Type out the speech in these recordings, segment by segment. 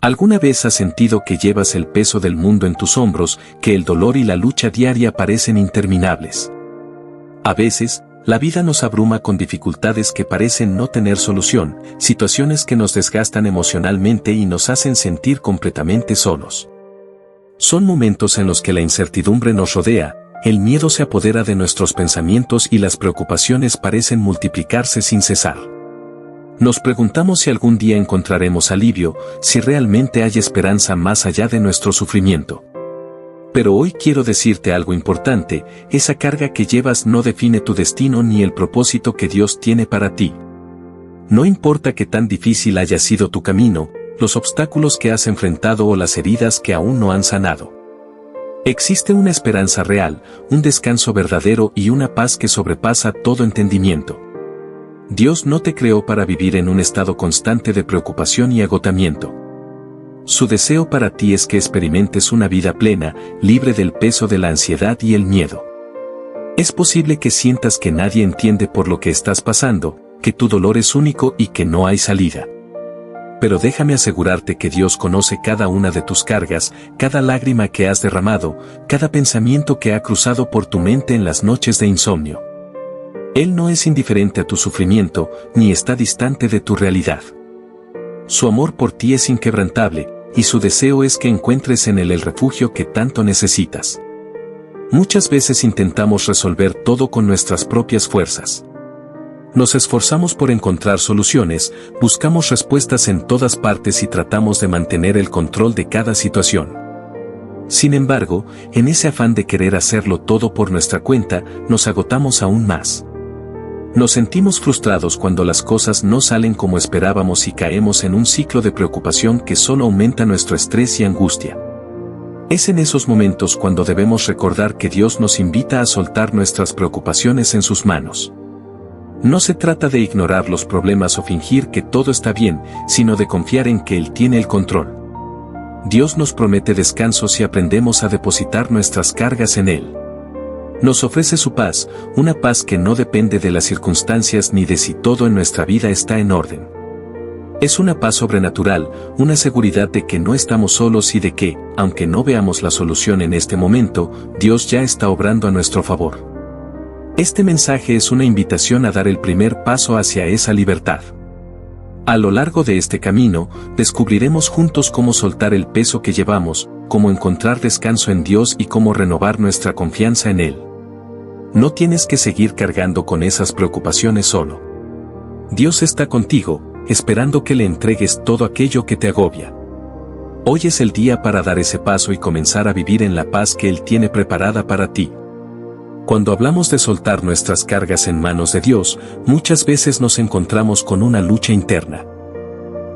¿Alguna vez has sentido que llevas el peso del mundo en tus hombros, que el dolor y la lucha diaria parecen interminables? A veces, la vida nos abruma con dificultades que parecen no tener solución, situaciones que nos desgastan emocionalmente y nos hacen sentir completamente solos. Son momentos en los que la incertidumbre nos rodea, el miedo se apodera de nuestros pensamientos y las preocupaciones parecen multiplicarse sin cesar. Nos preguntamos si algún día encontraremos alivio, si realmente hay esperanza más allá de nuestro sufrimiento. Pero hoy quiero decirte algo importante: esa carga que llevas no define tu destino ni el propósito que Dios tiene para ti. No importa qué tan difícil haya sido tu camino, los obstáculos que has enfrentado o las heridas que aún no han sanado. Existe una esperanza real, un descanso verdadero y una paz que sobrepasa todo entendimiento. Dios no te creó para vivir en un estado constante de preocupación y agotamiento. Su deseo para ti es que experimentes una vida plena, libre del peso de la ansiedad y el miedo. Es posible que sientas que nadie entiende por lo que estás pasando, que tu dolor es único y que no hay salida. Pero déjame asegurarte que Dios conoce cada una de tus cargas, cada lágrima que has derramado, cada pensamiento que ha cruzado por tu mente en las noches de insomnio. Él no es indiferente a tu sufrimiento, ni está distante de tu realidad. Su amor por ti es inquebrantable, y su deseo es que encuentres en él el refugio que tanto necesitas. Muchas veces intentamos resolver todo con nuestras propias fuerzas. Nos esforzamos por encontrar soluciones, buscamos respuestas en todas partes y tratamos de mantener el control de cada situación. Sin embargo, en ese afán de querer hacerlo todo por nuestra cuenta, nos agotamos aún más. Nos sentimos frustrados cuando las cosas no salen como esperábamos y caemos en un ciclo de preocupación que solo aumenta nuestro estrés y angustia. Es en esos momentos cuando debemos recordar que Dios nos invita a soltar nuestras preocupaciones en sus manos. No se trata de ignorar los problemas o fingir que todo está bien, sino de confiar en que Él tiene el control. Dios nos promete descanso si aprendemos a depositar nuestras cargas en Él. Nos ofrece su paz, una paz que no depende de las circunstancias ni de si todo en nuestra vida está en orden. Es una paz sobrenatural, una seguridad de que no estamos solos y de que, aunque no veamos la solución en este momento, Dios ya está obrando a nuestro favor. Este mensaje es una invitación a dar el primer paso hacia esa libertad. A lo largo de este camino, descubriremos juntos cómo soltar el peso que llevamos, cómo encontrar descanso en Dios y cómo renovar nuestra confianza en Él. No tienes que seguir cargando con esas preocupaciones solo. Dios está contigo, esperando que le entregues todo aquello que te agobia. Hoy es el día para dar ese paso y comenzar a vivir en la paz que Él tiene preparada para ti. Cuando hablamos de soltar nuestras cargas en manos de Dios, muchas veces nos encontramos con una lucha interna.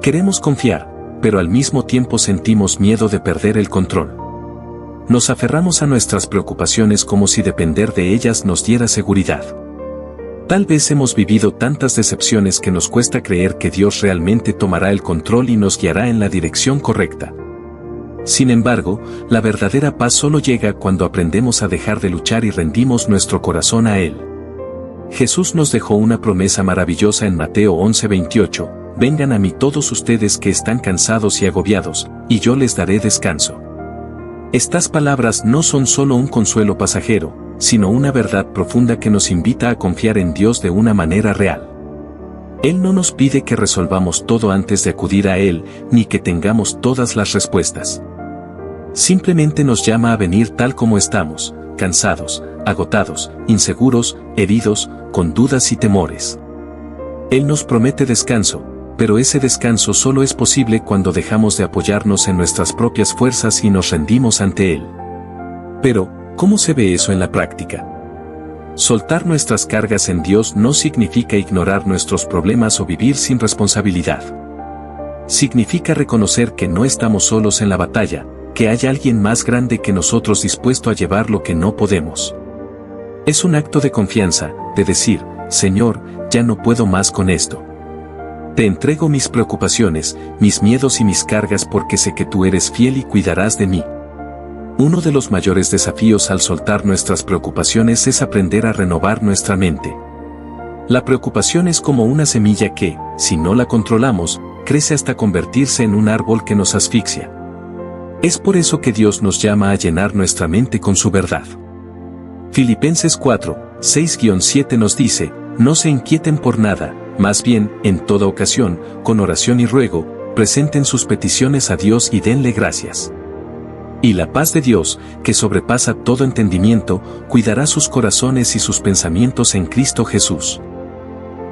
Queremos confiar, pero al mismo tiempo sentimos miedo de perder el control. Nos aferramos a nuestras preocupaciones como si depender de ellas nos diera seguridad. Tal vez hemos vivido tantas decepciones que nos cuesta creer que Dios realmente tomará el control y nos guiará en la dirección correcta. Sin embargo, la verdadera paz solo llega cuando aprendemos a dejar de luchar y rendimos nuestro corazón a Él. Jesús nos dejó una promesa maravillosa en Mateo 11:28, «Vengan a mí todos ustedes que están cansados y agobiados, y yo les daré descanso». Estas palabras no son solo un consuelo pasajero, sino una verdad profunda que nos invita a confiar en Dios de una manera real. Él no nos pide que resolvamos todo antes de acudir a Él, ni que tengamos todas las respuestas. Simplemente nos llama a venir tal como estamos, cansados, agotados, inseguros, heridos, con dudas y temores. Él nos promete descanso, pero ese descanso solo es posible cuando dejamos de apoyarnos en nuestras propias fuerzas y nos rendimos ante Él. Pero, ¿cómo se ve eso en la práctica? Soltar nuestras cargas en Dios no significa ignorar nuestros problemas o vivir sin responsabilidad. Significa reconocer que no estamos solos en la batalla, que hay alguien más grande que nosotros dispuesto a llevar lo que no podemos. Es un acto de confianza, de decir, Señor, ya no puedo más con esto. Te entrego mis preocupaciones, mis miedos y mis cargas porque sé que tú eres fiel y cuidarás de mí. Uno de los mayores desafíos al soltar nuestras preocupaciones es aprender a renovar nuestra mente. La preocupación es como una semilla que, si no la controlamos, crece hasta convertirse en un árbol que nos asfixia. Es por eso que Dios nos llama a llenar nuestra mente con su verdad. Filipenses 4, 6-7 nos dice, no se inquieten por nada, más bien, en toda ocasión, con oración y ruego, presenten sus peticiones a Dios y denle gracias. Y la paz de Dios, que sobrepasa todo entendimiento, cuidará sus corazones y sus pensamientos en Cristo Jesús.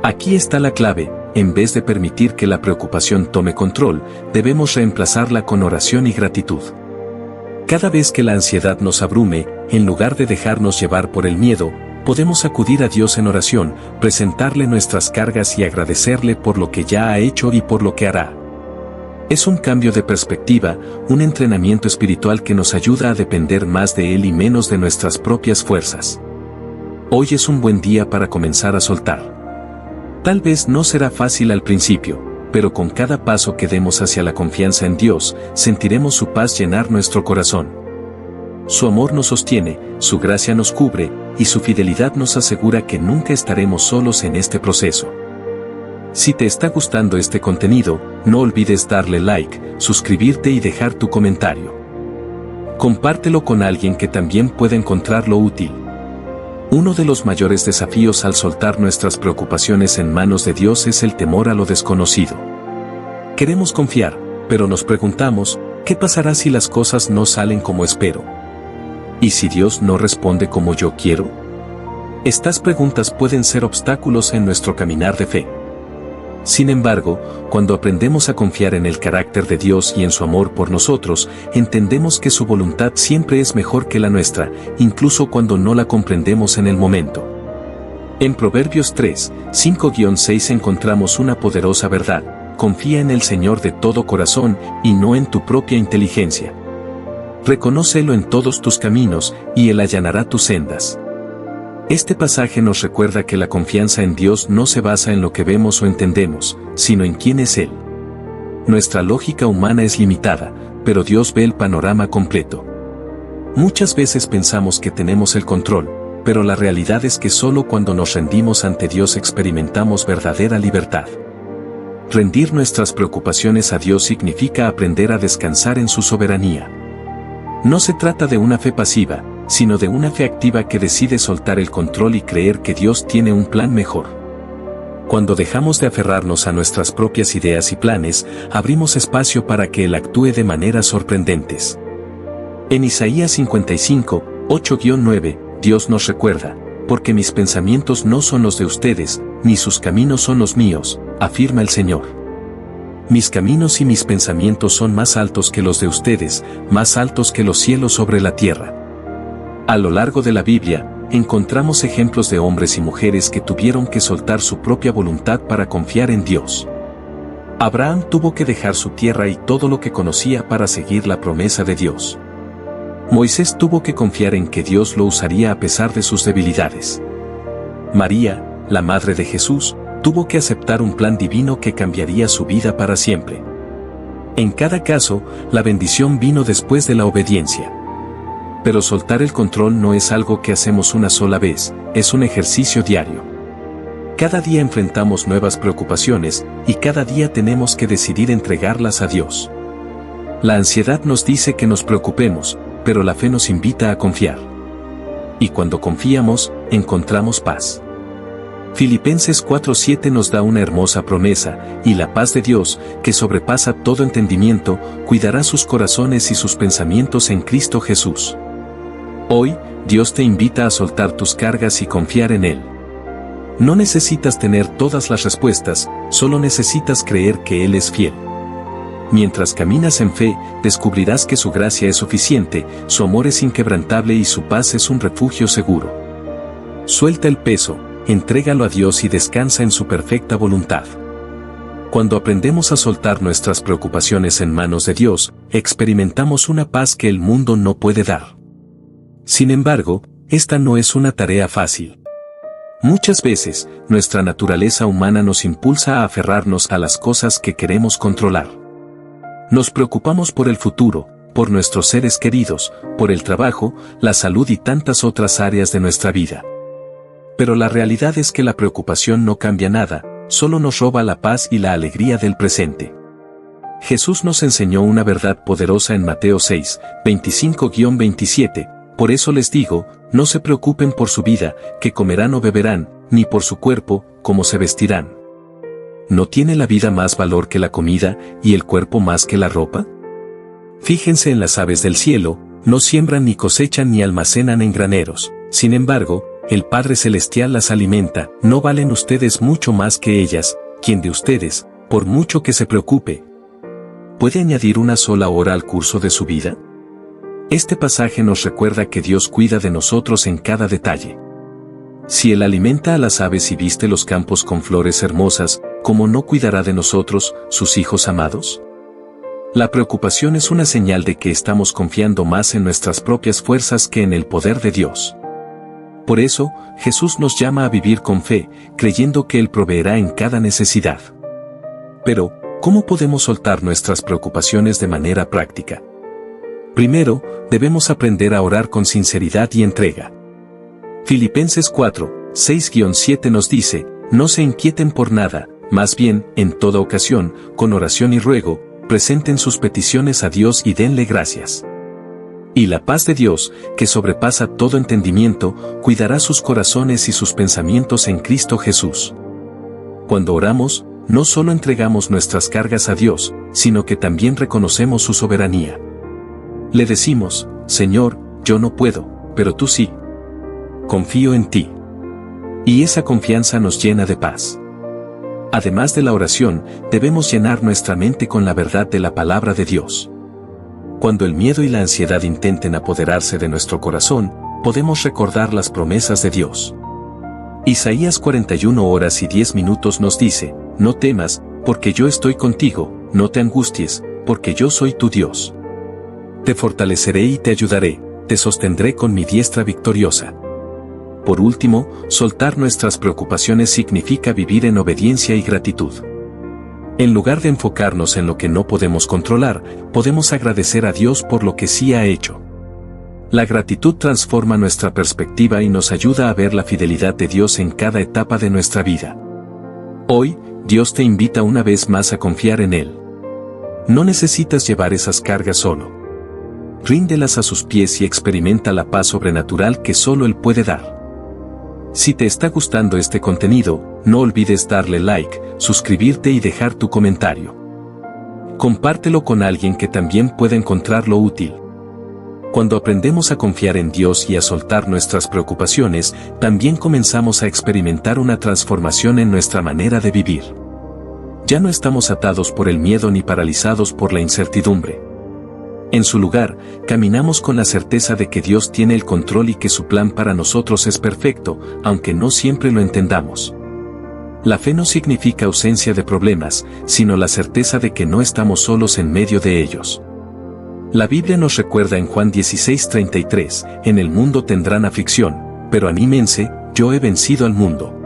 Aquí está la clave, en vez de permitir que la preocupación tome control, debemos reemplazarla con oración y gratitud. Cada vez que la ansiedad nos abrume, en lugar de dejarnos llevar por el miedo, podemos acudir a Dios en oración, presentarle nuestras cargas y agradecerle por lo que ya ha hecho y por lo que hará. Es un cambio de perspectiva, un entrenamiento espiritual que nos ayuda a depender más de Él y menos de nuestras propias fuerzas. Hoy es un buen día para comenzar a soltar. Tal vez no será fácil al principio, pero con cada paso que demos hacia la confianza en Dios, sentiremos su paz llenar nuestro corazón. Su amor nos sostiene, su gracia nos cubre, y su fidelidad nos asegura que nunca estaremos solos en este proceso. Si te está gustando este contenido, no olvides darle like, suscribirte y dejar tu comentario. Compártelo con alguien que también pueda encontrarlo útil. Uno de los mayores desafíos al soltar nuestras preocupaciones en manos de Dios es el temor a lo desconocido. Queremos confiar, pero nos preguntamos, ¿qué pasará si las cosas no salen como espero? ¿Y si Dios no responde como yo quiero? Estas preguntas pueden ser obstáculos en nuestro caminar de fe. Sin embargo, cuando aprendemos a confiar en el carácter de Dios y en su amor por nosotros, entendemos que su voluntad siempre es mejor que la nuestra, incluso cuando no la comprendemos en el momento. En Proverbios 3, 5-6 encontramos una poderosa verdad: confía en el Señor de todo corazón y no en tu propia inteligencia. Reconócelo en todos tus caminos, y Él allanará tus sendas. Este pasaje nos recuerda que la confianza en Dios no se basa en lo que vemos o entendemos, sino en quién es Él. Nuestra lógica humana es limitada, pero Dios ve el panorama completo. Muchas veces pensamos que tenemos el control, pero la realidad es que solo cuando nos rendimos ante Dios experimentamos verdadera libertad. Rendir nuestras preocupaciones a Dios significa aprender a descansar en su soberanía. No se trata de una fe pasiva, sino de una fe activa que decide soltar el control y creer que Dios tiene un plan mejor. Cuando dejamos de aferrarnos a nuestras propias ideas y planes, abrimos espacio para que Él actúe de maneras sorprendentes. En Isaías 55, 8-9, Dios nos recuerda, porque mis pensamientos no son los de ustedes, ni sus caminos son los míos, afirma el Señor. Mis caminos y mis pensamientos son más altos que los de ustedes, más altos que los cielos sobre la tierra. A lo largo de la Biblia, encontramos ejemplos de hombres y mujeres que tuvieron que soltar su propia voluntad para confiar en Dios. Abraham tuvo que dejar su tierra y todo lo que conocía para seguir la promesa de Dios. Moisés tuvo que confiar en que Dios lo usaría a pesar de sus debilidades. María, la madre de Jesús, tuvo que aceptar un plan divino que cambiaría su vida para siempre. En cada caso, la bendición vino después de la obediencia. Pero soltar el control no es algo que hacemos una sola vez, es un ejercicio diario. Cada día enfrentamos nuevas preocupaciones, y cada día tenemos que decidir entregarlas a Dios. La ansiedad nos dice que nos preocupemos, pero la fe nos invita a confiar. Y cuando confiamos, encontramos paz. Filipenses 4:7 nos da una hermosa promesa, y la paz de Dios, que sobrepasa todo entendimiento, cuidará sus corazones y sus pensamientos en Cristo Jesús. Hoy, Dios te invita a soltar tus cargas y confiar en Él. No necesitas tener todas las respuestas, solo necesitas creer que Él es fiel. Mientras caminas en fe, descubrirás que su gracia es suficiente, su amor es inquebrantable y su paz es un refugio seguro. Suelta el peso, entrégalo a Dios y descansa en su perfecta voluntad. Cuando aprendemos a soltar nuestras preocupaciones en manos de Dios, experimentamos una paz que el mundo no puede dar. Sin embargo, esta no es una tarea fácil. Muchas veces, nuestra naturaleza humana nos impulsa a aferrarnos a las cosas que queremos controlar. Nos preocupamos por el futuro, por nuestros seres queridos, por el trabajo, la salud y tantas otras áreas de nuestra vida. Pero la realidad es que la preocupación no cambia nada, solo nos roba la paz y la alegría del presente. Jesús nos enseñó una verdad poderosa en Mateo 6, 25-27, por eso les digo, no se preocupen por su vida, que comerán o beberán, ni por su cuerpo, cómo se vestirán. ¿No tiene la vida más valor que la comida, y el cuerpo más que la ropa? Fíjense en las aves del cielo, no siembran ni cosechan ni almacenan en graneros, sin embargo, el Padre Celestial las alimenta, ¿no valen ustedes mucho más que ellas? ¿Quién de ustedes, por mucho que se preocupe, puede añadir una sola hora al curso de su vida? Este pasaje nos recuerda que Dios cuida de nosotros en cada detalle. Si Él alimenta a las aves y viste los campos con flores hermosas, ¿cómo no cuidará de nosotros, sus hijos amados? La preocupación es una señal de que estamos confiando más en nuestras propias fuerzas que en el poder de Dios. Por eso, Jesús nos llama a vivir con fe, creyendo que Él proveerá en cada necesidad. Pero, ¿cómo podemos soltar nuestras preocupaciones de manera práctica? Primero, debemos aprender a orar con sinceridad y entrega. Filipenses 4, 6-7 nos dice, no se inquieten por nada, más bien, en toda ocasión, con oración y ruego, presenten sus peticiones a Dios y denle gracias. Y la paz de Dios, que sobrepasa todo entendimiento, cuidará sus corazones y sus pensamientos en Cristo Jesús. Cuando oramos, no solo entregamos nuestras cargas a Dios, sino que también reconocemos su soberanía. Le decimos, Señor, yo no puedo, pero tú sí. Confío en ti. Y esa confianza nos llena de paz. Además de la oración, debemos llenar nuestra mente con la verdad de la palabra de Dios. Cuando el miedo y la ansiedad intenten apoderarse de nuestro corazón, podemos recordar las promesas de Dios. Isaías 41:10 nos dice, no temas, porque yo estoy contigo, no te angusties, porque yo soy tu Dios. Te fortaleceré y te ayudaré, te sostendré con mi diestra victoriosa. Por último, soltar nuestras preocupaciones significa vivir en obediencia y gratitud. En lugar de enfocarnos en lo que no podemos controlar, podemos agradecer a Dios por lo que sí ha hecho. La gratitud transforma nuestra perspectiva y nos ayuda a ver la fidelidad de Dios en cada etapa de nuestra vida. Hoy, Dios te invita una vez más a confiar en Él. No necesitas llevar esas cargas solo. Ríndelas a sus pies y experimenta la paz sobrenatural que solo Él puede dar. Si te está gustando este contenido, no olvides darle like, suscribirte y dejar tu comentario. Compártelo con alguien que también pueda encontrarlo útil. Cuando aprendemos a confiar en Dios y a soltar nuestras preocupaciones, también comenzamos a experimentar una transformación en nuestra manera de vivir. Ya no estamos atados por el miedo ni paralizados por la incertidumbre. En su lugar, caminamos con la certeza de que Dios tiene el control y que su plan para nosotros es perfecto, aunque no siempre lo entendamos. La fe no significa ausencia de problemas, sino la certeza de que no estamos solos en medio de ellos. La Biblia nos recuerda en Juan 16:33, en el mundo tendrán aflicción, pero anímense, yo he vencido al mundo.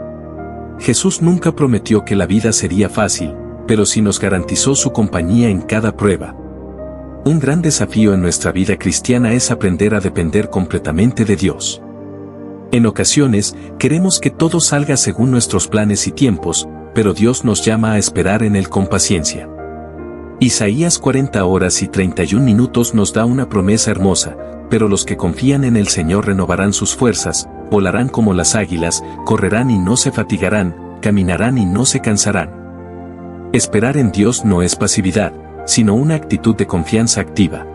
Jesús nunca prometió que la vida sería fácil, pero sí nos garantizó su compañía en cada prueba. Un gran desafío en nuestra vida cristiana es aprender a depender completamente de Dios. En ocasiones, queremos que todo salga según nuestros planes y tiempos, pero Dios nos llama a esperar en Él con paciencia. Isaías 40:31 nos da una promesa hermosa, pero los que confían en el Señor renovarán sus fuerzas, volarán como las águilas, correrán y no se fatigarán, caminarán y no se cansarán. Esperar en Dios no es pasividad, sino una actitud de confianza activa.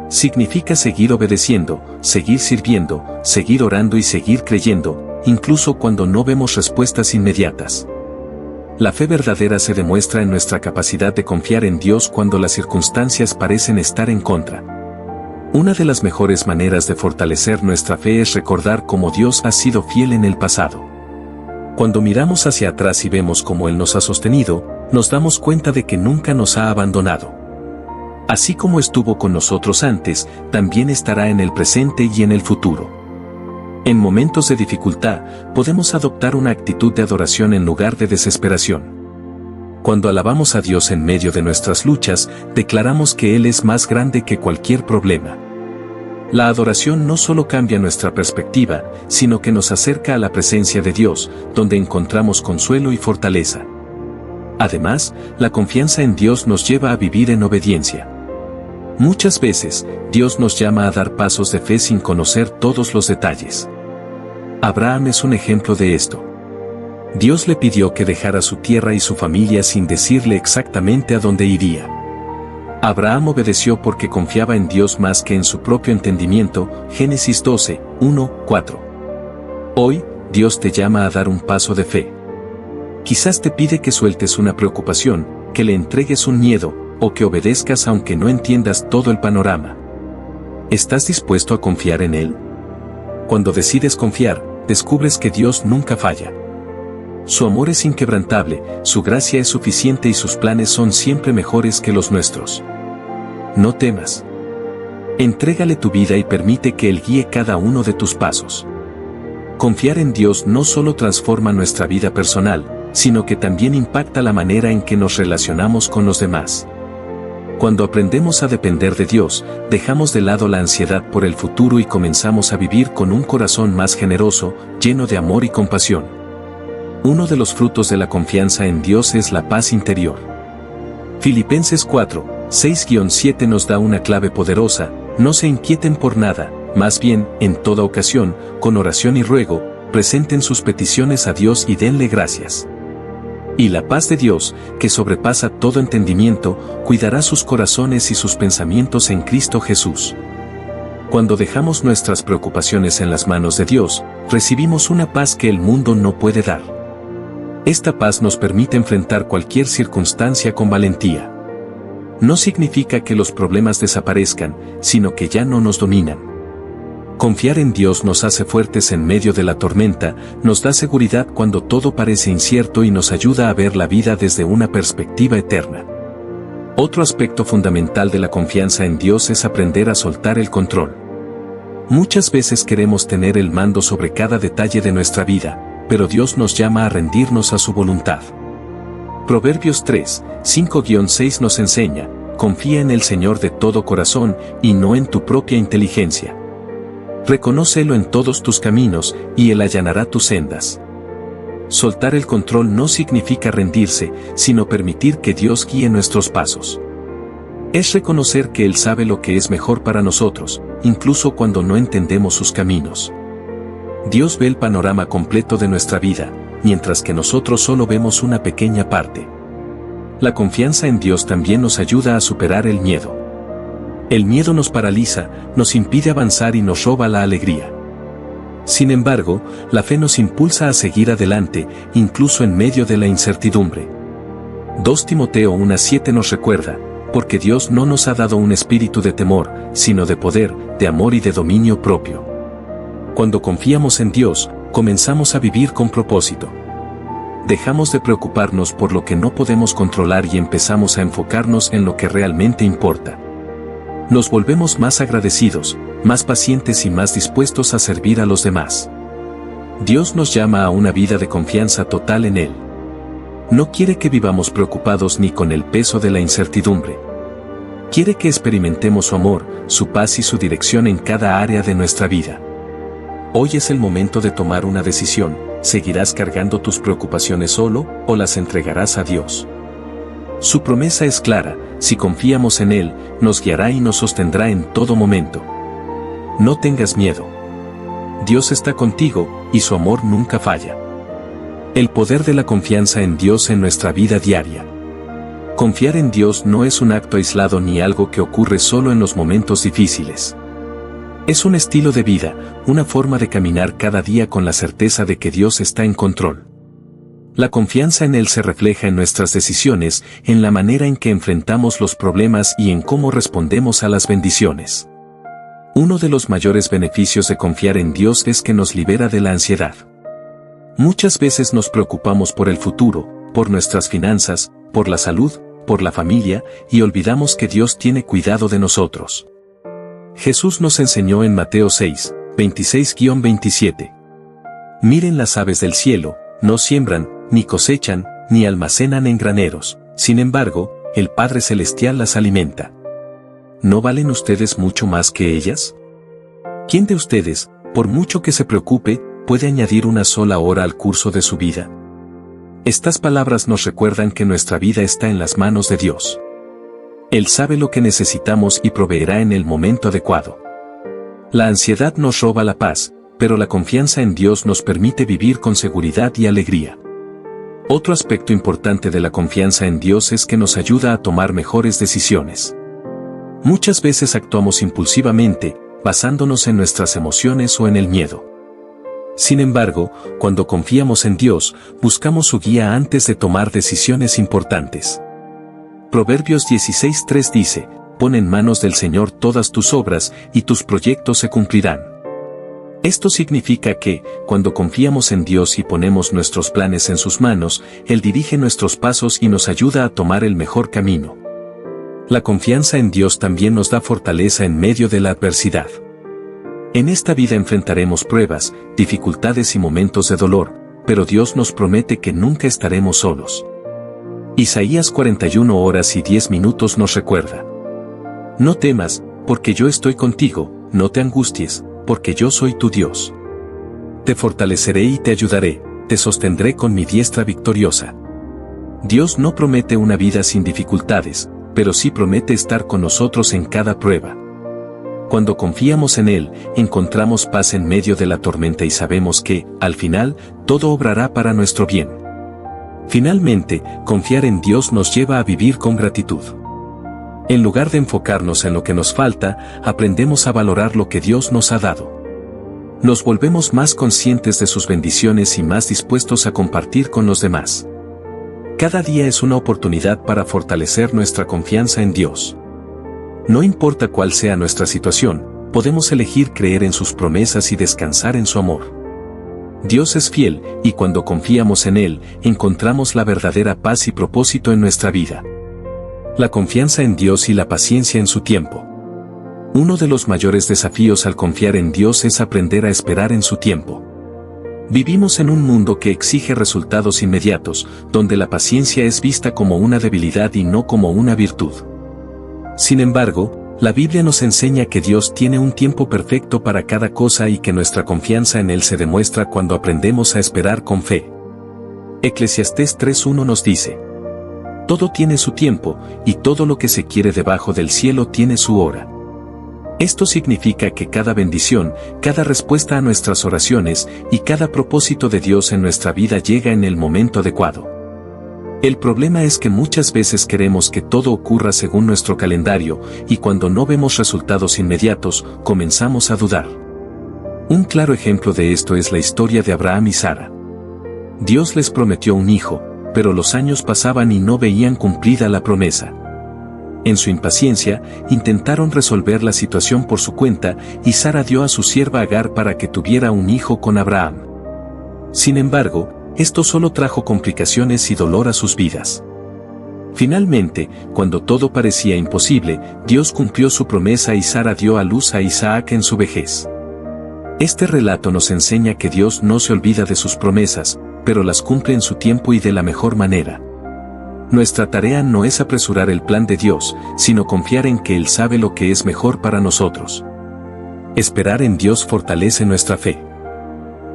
Significa seguir obedeciendo, seguir sirviendo, seguir orando y seguir creyendo, incluso cuando no vemos respuestas inmediatas. La fe verdadera se demuestra en nuestra capacidad de confiar en Dios cuando las circunstancias parecen estar en contra. Una de las mejores maneras de fortalecer nuestra fe es recordar cómo Dios ha sido fiel en el pasado. Cuando miramos hacia atrás y vemos cómo Él nos ha sostenido, nos damos cuenta de que nunca nos ha abandonado. Así como estuvo con nosotros antes, también estará en el presente y en el futuro. En momentos de dificultad, podemos adoptar una actitud de adoración en lugar de desesperación. Cuando alabamos a Dios en medio de nuestras luchas, declaramos que Él es más grande que cualquier problema. La adoración no solo cambia nuestra perspectiva, sino que nos acerca a la presencia de Dios, donde encontramos consuelo y fortaleza. Además, la confianza en Dios nos lleva a vivir en obediencia. Muchas veces, Dios nos llama a dar pasos de fe sin conocer todos los detalles. Abraham es un ejemplo de esto. Dios le pidió que dejara su tierra y su familia sin decirle exactamente a dónde iría. Abraham obedeció porque confiaba en Dios más que en su propio entendimiento. Génesis 12, 1, 4. Hoy, Dios te llama a dar un paso de fe. Quizás te pide que sueltes una preocupación, que le entregues un miedo, o que obedezcas aunque no entiendas todo el panorama. ¿Estás dispuesto a confiar en Él? Cuando decides confiar, descubres que Dios nunca falla. Su amor es inquebrantable, su gracia es suficiente y sus planes son siempre mejores que los nuestros. No temas. Entrégale tu vida y permite que Él guíe cada uno de tus pasos. Confiar en Dios no solo transforma nuestra vida personal, sino que también impacta la manera en que nos relacionamos con los demás. Cuando aprendemos a depender de Dios, dejamos de lado la ansiedad por el futuro y comenzamos a vivir con un corazón más generoso, lleno de amor y compasión. Uno de los frutos de la confianza en Dios es la paz interior. Filipenses 4, 6-7 nos da una clave poderosa: no se inquieten por nada, más bien, en toda ocasión, con oración y ruego, presenten sus peticiones a Dios y denle gracias. Y la paz de Dios, que sobrepasa todo entendimiento, cuidará sus corazones y sus pensamientos en Cristo Jesús. Cuando dejamos nuestras preocupaciones en las manos de Dios, recibimos una paz que el mundo no puede dar. Esta paz nos permite enfrentar cualquier circunstancia con valentía. No significa que los problemas desaparezcan, sino que ya no nos dominan. Confiar en Dios nos hace fuertes en medio de la tormenta, nos da seguridad cuando todo parece incierto y nos ayuda a ver la vida desde una perspectiva eterna. Otro aspecto fundamental de la confianza en Dios es aprender a soltar el control. Muchas veces queremos tener el mando sobre cada detalle de nuestra vida, pero Dios nos llama a rendirnos a su voluntad. Proverbios 3, 5-6 nos enseña: confía en el Señor de todo corazón y no en tu propia inteligencia. Reconócelo en todos tus caminos, y Él allanará tus sendas. Soltar el control no significa rendirse, sino permitir que Dios guíe nuestros pasos. Es reconocer que Él sabe lo que es mejor para nosotros, incluso cuando no entendemos sus caminos. Dios ve el panorama completo de nuestra vida, mientras que nosotros solo vemos una pequeña parte. La confianza en Dios también nos ayuda a superar el miedo. El miedo nos paraliza, nos impide avanzar y nos roba la alegría. Sin embargo, la fe nos impulsa a seguir adelante, incluso en medio de la incertidumbre. 2 Timoteo 1:7 nos recuerda: porque Dios no nos ha dado un espíritu de temor, sino de poder, de amor y de dominio propio. Cuando confiamos en Dios, comenzamos a vivir con propósito. Dejamos de preocuparnos por lo que no podemos controlar y empezamos a enfocarnos en lo que realmente importa. Nos volvemos más agradecidos, más pacientes y más dispuestos a servir a los demás. Dios nos llama a una vida de confianza total en Él. No quiere que vivamos preocupados ni con el peso de la incertidumbre. Quiere que experimentemos su amor, su paz y su dirección en cada área de nuestra vida. Hoy es el momento de tomar una decisión: ¿seguirás cargando tus preocupaciones solo, o las entregarás a Dios? Su promesa es clara: si confiamos en Él, nos guiará y nos sostendrá en todo momento. No tengas miedo. Dios está contigo, y su amor nunca falla. El poder de la confianza en Dios en nuestra vida diaria. Confiar en Dios no es un acto aislado ni algo que ocurre solo en los momentos difíciles. Es un estilo de vida, una forma de caminar cada día con la certeza de que Dios está en control. La confianza en Él se refleja en nuestras decisiones, en la manera en que enfrentamos los problemas y en cómo respondemos a las bendiciones. Uno de los mayores beneficios de confiar en Dios es que nos libera de la ansiedad. Muchas veces nos preocupamos por el futuro, por nuestras finanzas, por la salud, por la familia, y olvidamos que Dios tiene cuidado de nosotros. Jesús nos enseñó en Mateo 6, 26-27. Miren las aves del cielo, no siembran, ni cosechan, ni almacenan en graneros, sin embargo, el Padre Celestial las alimenta. ¿No valen ustedes mucho más que ellas? ¿Quién de ustedes, por mucho que se preocupe, puede añadir una sola hora al curso de su vida? Estas palabras nos recuerdan que nuestra vida está en las manos de Dios. Él sabe lo que necesitamos y proveerá en el momento adecuado. La ansiedad nos roba la paz, pero la confianza en Dios nos permite vivir con seguridad y alegría. Otro aspecto importante de la confianza en Dios es que nos ayuda a tomar mejores decisiones. Muchas veces actuamos impulsivamente, basándonos en nuestras emociones o en el miedo. Sin embargo, cuando confiamos en Dios, buscamos su guía antes de tomar decisiones importantes. Proverbios 16:3 dice: «Pon en manos del Señor todas tus obras, y tus proyectos se cumplirán». Esto significa que, cuando confiamos en Dios y ponemos nuestros planes en sus manos, Él dirige nuestros pasos y nos ayuda a tomar el mejor camino. La confianza en Dios también nos da fortaleza en medio de la adversidad. En esta vida enfrentaremos pruebas, dificultades y momentos de dolor, pero Dios nos promete que nunca estaremos solos. Isaías 41:10 nos recuerda: «No temas, porque yo estoy contigo, no te angusties, porque yo soy tu Dios. Te fortaleceré y te ayudaré, te sostendré con mi diestra victoriosa». Dios no promete una vida sin dificultades, pero sí promete estar con nosotros en cada prueba. Cuando confiamos en Él, encontramos paz en medio de la tormenta y sabemos que, al final, todo obrará para nuestro bien. Finalmente, confiar en Dios nos lleva a vivir con gratitud. En lugar de enfocarnos en lo que nos falta, aprendemos a valorar lo que Dios nos ha dado. Nos volvemos más conscientes de sus bendiciones y más dispuestos a compartir con los demás. Cada día es una oportunidad para fortalecer nuestra confianza en Dios. No importa cuál sea nuestra situación, podemos elegir creer en sus promesas y descansar en su amor. Dios es fiel, y cuando confiamos en Él, encontramos la verdadera paz y propósito en nuestra vida. La confianza en Dios y la paciencia en su tiempo. Uno de los mayores desafíos al confiar en Dios es aprender a esperar en su tiempo. Vivimos en un mundo que exige resultados inmediatos, donde la paciencia es vista como una debilidad y no como una virtud. Sin embargo, la Biblia nos enseña que Dios tiene un tiempo perfecto para cada cosa y que nuestra confianza en Él se demuestra cuando aprendemos a esperar con fe. Eclesiastés 3:1 nos dice: «Todo tiene su tiempo, y todo lo que se quiere debajo del cielo tiene su hora». Esto significa que cada bendición, cada respuesta a nuestras oraciones y cada propósito de Dios en nuestra vida llega en el momento adecuado. El problema es que muchas veces queremos que todo ocurra según nuestro calendario, y cuando no vemos resultados inmediatos, comenzamos a dudar. Un claro ejemplo de esto es la historia de Abraham y Sara. Dios les prometió un hijo, pero los años pasaban y no veían cumplida la promesa. En su impaciencia, intentaron resolver la situación por su cuenta, y Sara dio a su sierva Agar para que tuviera un hijo con Abraham. Sin embargo, esto solo trajo complicaciones y dolor a sus vidas. Finalmente, cuando todo parecía imposible, Dios cumplió su promesa y Sara dio a luz a Isaac en su vejez. Este relato nos enseña que Dios no se olvida de sus promesas, pero las cumple en su tiempo y de la mejor manera. Nuestra tarea no es apresurar el plan de Dios, sino confiar en que Él sabe lo que es mejor para nosotros. Esperar en Dios fortalece nuestra fe.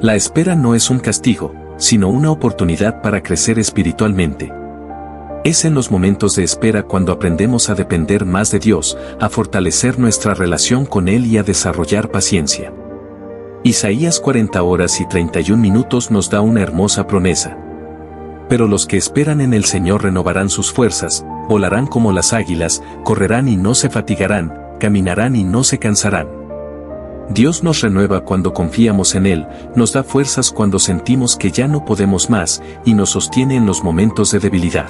La espera no es un castigo, sino una oportunidad para crecer espiritualmente. Es en los momentos de espera cuando aprendemos a depender más de Dios, a fortalecer nuestra relación con Él y a desarrollar paciencia. Isaías 40:31 nos da una hermosa promesa. Pero los que esperan en el Señor renovarán sus fuerzas, volarán como las águilas, correrán y no se fatigarán, caminarán y no se cansarán. Dios nos renueva cuando confiamos en Él, nos da fuerzas cuando sentimos que ya no podemos más, y nos sostiene en los momentos de debilidad.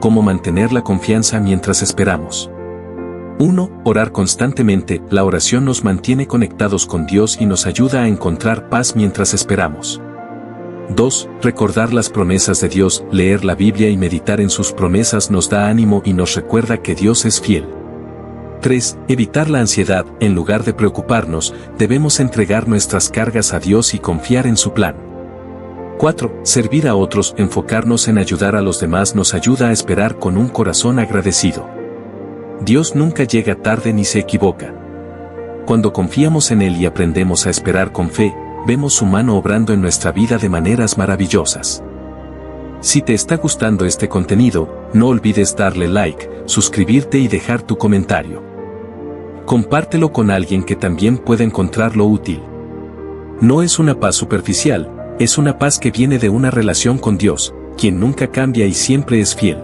¿Cómo mantener la confianza mientras esperamos? 1. Orar constantemente. La oración nos mantiene conectados con Dios y nos ayuda a encontrar paz mientras esperamos. 2. Recordar las promesas de Dios. Leer la Biblia y meditar en sus promesas nos da ánimo y nos recuerda que Dios es fiel. 3. Evitar la ansiedad. En lugar de preocuparnos, debemos entregar nuestras cargas a Dios y confiar en su plan. 4. Servir a otros. Enfocarnos en ayudar a los demás nos ayuda a esperar con un corazón agradecido. Dios nunca llega tarde ni se equivoca. Cuando confiamos en Él y aprendemos a esperar con fe, vemos su mano obrando en nuestra vida de maneras maravillosas. Si te está gustando este contenido, no olvides darle like, suscribirte y dejar tu comentario. Compártelo con alguien que también pueda encontrarlo útil. No es una paz superficial, es una paz que viene de una relación con Dios, quien nunca cambia y siempre es fiel.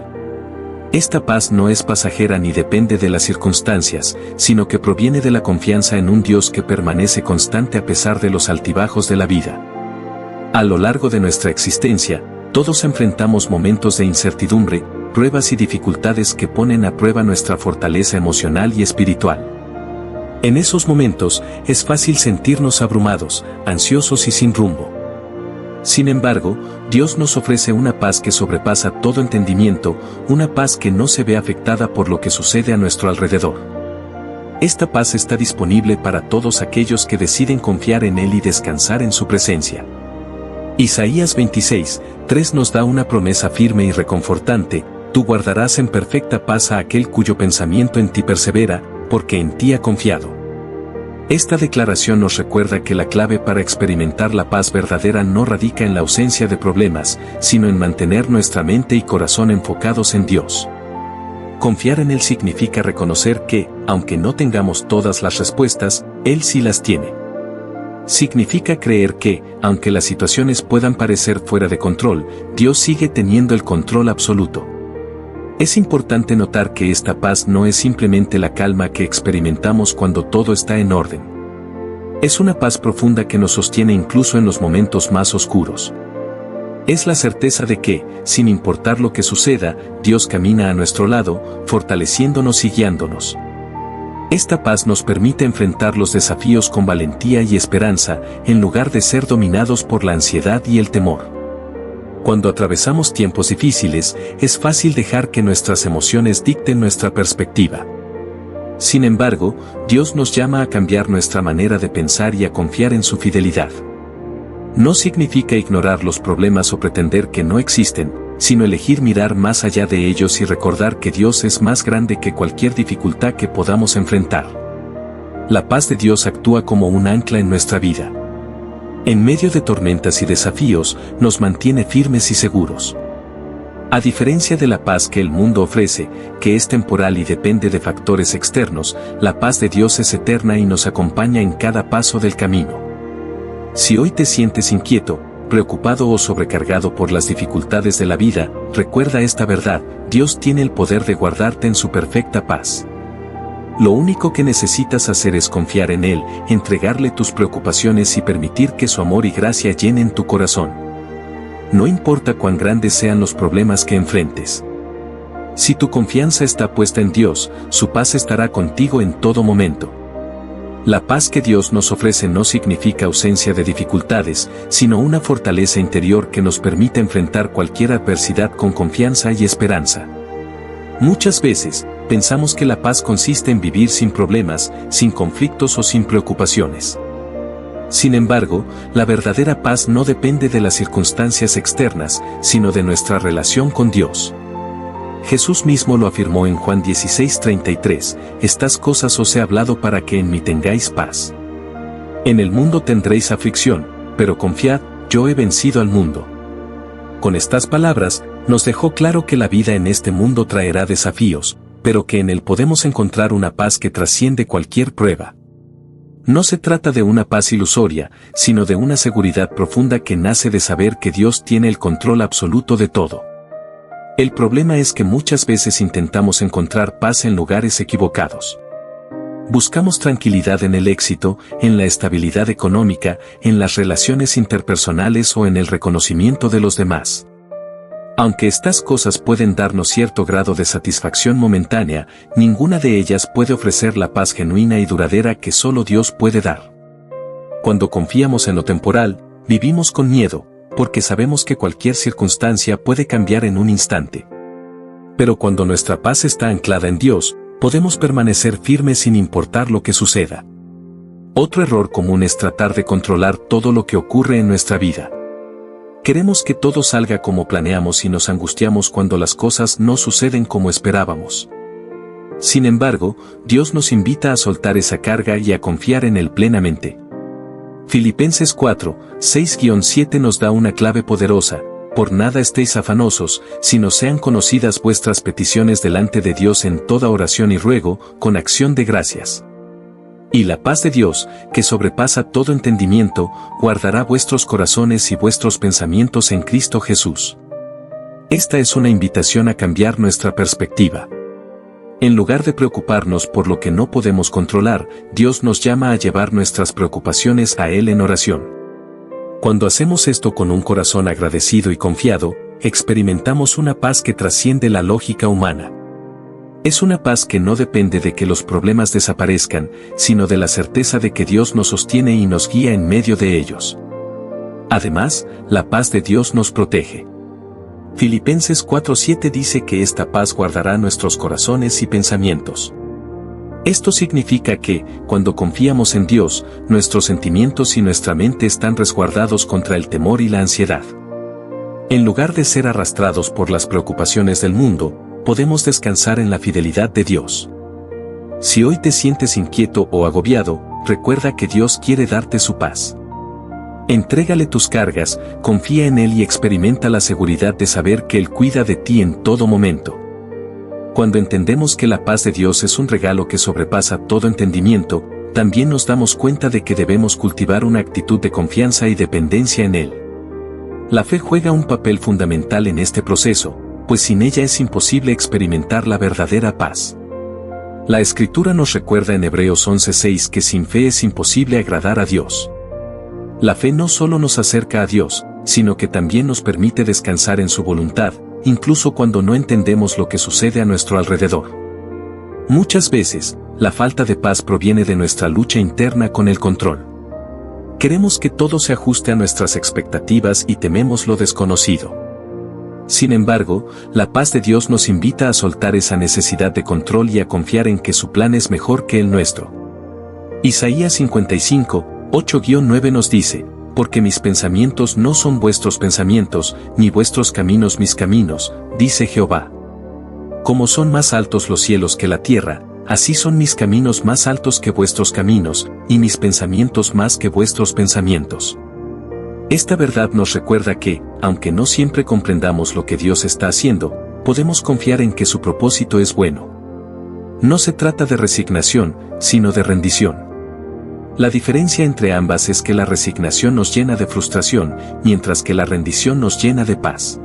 Esta paz no es pasajera ni depende de las circunstancias, sino que proviene de la confianza en un Dios que permanece constante a pesar de los altibajos de la vida. A lo largo de nuestra existencia, todos enfrentamos momentos de incertidumbre, pruebas y dificultades que ponen a prueba nuestra fortaleza emocional y espiritual. En esos momentos, es fácil sentirnos abrumados, ansiosos y sin rumbo. Sin embargo, Dios nos ofrece una paz que sobrepasa todo entendimiento, una paz que no se ve afectada por lo que sucede a nuestro alrededor. Esta paz está disponible para todos aquellos que deciden confiar en Él y descansar en su presencia. Isaías 26:3 nos da una promesa firme y reconfortante: tú guardarás en perfecta paz a aquel cuyo pensamiento en ti persevera, porque en ti ha confiado. Esta declaración nos recuerda que la clave para experimentar la paz verdadera no radica en la ausencia de problemas, sino en mantener nuestra mente y corazón enfocados en Dios. Confiar en Él significa reconocer que, aunque no tengamos todas las respuestas, Él sí las tiene. Significa creer que, aunque las situaciones puedan parecer fuera de control, Dios sigue teniendo el control absoluto. Es importante notar que esta paz no es simplemente la calma que experimentamos cuando todo está en orden. Es una paz profunda que nos sostiene incluso en los momentos más oscuros. Es la certeza de que, sin importar lo que suceda, Dios camina a nuestro lado, fortaleciéndonos y guiándonos. Esta paz nos permite enfrentar los desafíos con valentía y esperanza, en lugar de ser dominados por la ansiedad y el temor. Cuando atravesamos tiempos difíciles, es fácil dejar que nuestras emociones dicten nuestra perspectiva. Sin embargo, Dios nos llama a cambiar nuestra manera de pensar y a confiar en su fidelidad. No significa ignorar los problemas o pretender que no existen, sino elegir mirar más allá de ellos y recordar que Dios es más grande que cualquier dificultad que podamos enfrentar. La paz de Dios actúa como un ancla en nuestra vida. En medio de tormentas y desafíos, nos mantiene firmes y seguros. A diferencia de la paz que el mundo ofrece, que es temporal y depende de factores externos, la paz de Dios es eterna y nos acompaña en cada paso del camino. Si hoy te sientes inquieto, preocupado o sobrecargado por las dificultades de la vida, recuerda esta verdad: Dios tiene el poder de guardarte en su perfecta paz. Lo único que necesitas hacer es confiar en Él, entregarle tus preocupaciones y permitir que su amor y gracia llenen tu corazón. No importa cuán grandes sean los problemas que enfrentes. Si tu confianza está puesta en Dios, su paz estará contigo en todo momento. La paz que Dios nos ofrece no significa ausencia de dificultades, sino una fortaleza interior que nos permite enfrentar cualquier adversidad con confianza y esperanza. Muchas veces, pensamos que la paz consiste en vivir sin problemas, sin conflictos o sin preocupaciones. Sin embargo, la verdadera paz no depende de las circunstancias externas, sino de nuestra relación con Dios. Jesús mismo lo afirmó en Juan 16:33, estas cosas os he hablado para que en mí tengáis paz. En el mundo tendréis aflicción, pero confiad, yo he vencido al mundo. Con estas palabras, nos dejó claro que la vida en este mundo traerá desafíos, pero que en él podemos encontrar una paz que trasciende cualquier prueba. No se trata de una paz ilusoria, sino de una seguridad profunda que nace de saber que Dios tiene el control absoluto de todo. El problema es que muchas veces intentamos encontrar paz en lugares equivocados. Buscamos tranquilidad en el éxito, en la estabilidad económica, en las relaciones interpersonales o en el reconocimiento de los demás. Aunque estas cosas pueden darnos cierto grado de satisfacción momentánea, ninguna de ellas puede ofrecer la paz genuina y duradera que solo Dios puede dar. Cuando confiamos en lo temporal, vivimos con miedo, porque sabemos que cualquier circunstancia puede cambiar en un instante. Pero cuando nuestra paz está anclada en Dios, podemos permanecer firmes sin importar lo que suceda. Otro error común es tratar de controlar todo lo que ocurre en nuestra vida. Queremos que todo salga como planeamos y nos angustiamos cuando las cosas no suceden como esperábamos. Sin embargo, Dios nos invita a soltar esa carga y a confiar en Él plenamente. Filipenses 4:6-7 nos da una clave poderosa: por nada estéis afanosos, sino sean conocidas vuestras peticiones delante de Dios en toda oración y ruego, con acción de gracias. Y la paz de Dios, que sobrepasa todo entendimiento, guardará vuestros corazones y vuestros pensamientos en Cristo Jesús. Esta es una invitación a cambiar nuestra perspectiva. En lugar de preocuparnos por lo que no podemos controlar, Dios nos llama a llevar nuestras preocupaciones a Él en oración. Cuando hacemos esto con un corazón agradecido y confiado, experimentamos una paz que trasciende la lógica humana. Es una paz que no depende de que los problemas desaparezcan, sino de la certeza de que Dios nos sostiene y nos guía en medio de ellos. Además, la paz de Dios nos protege. Filipenses 4:7 dice que esta paz guardará nuestros corazones y pensamientos. Esto significa que, cuando confiamos en Dios, nuestros sentimientos y nuestra mente están resguardados contra el temor y la ansiedad. En lugar de ser arrastrados por las preocupaciones del mundo, podemos descansar en la fidelidad de Dios. Si hoy te sientes inquieto o agobiado, recuerda que Dios quiere darte su paz. Entrégale tus cargas, confía en Él y experimenta la seguridad de saber que Él cuida de ti en todo momento. Cuando entendemos que la paz de Dios es un regalo que sobrepasa todo entendimiento, también nos damos cuenta de que debemos cultivar una actitud de confianza y dependencia en Él. La fe juega un papel fundamental en este proceso, pues sin ella es imposible experimentar la verdadera paz. La Escritura nos recuerda en Hebreos 11:6 que sin fe es imposible agradar a Dios. La fe no solo nos acerca a Dios, sino que también nos permite descansar en su voluntad, incluso cuando no entendemos lo que sucede a nuestro alrededor. Muchas veces, la falta de paz proviene de nuestra lucha interna con el control. Queremos que todo se ajuste a nuestras expectativas y tememos lo desconocido. Sin embargo, la paz de Dios nos invita a soltar esa necesidad de control y a confiar en que su plan es mejor que el nuestro. Isaías 55:8-9 nos dice, porque mis pensamientos no son vuestros pensamientos, ni vuestros caminos mis caminos, dice Jehová. Como son más altos los cielos que la tierra, así son mis caminos más altos que vuestros caminos, y mis pensamientos más que vuestros pensamientos. Esta verdad nos recuerda que, aunque no siempre comprendamos lo que Dios está haciendo, podemos confiar en que su propósito es bueno. No se trata de resignación, sino de rendición. La diferencia entre ambas es que la resignación nos llena de frustración, mientras que la rendición nos llena de paz.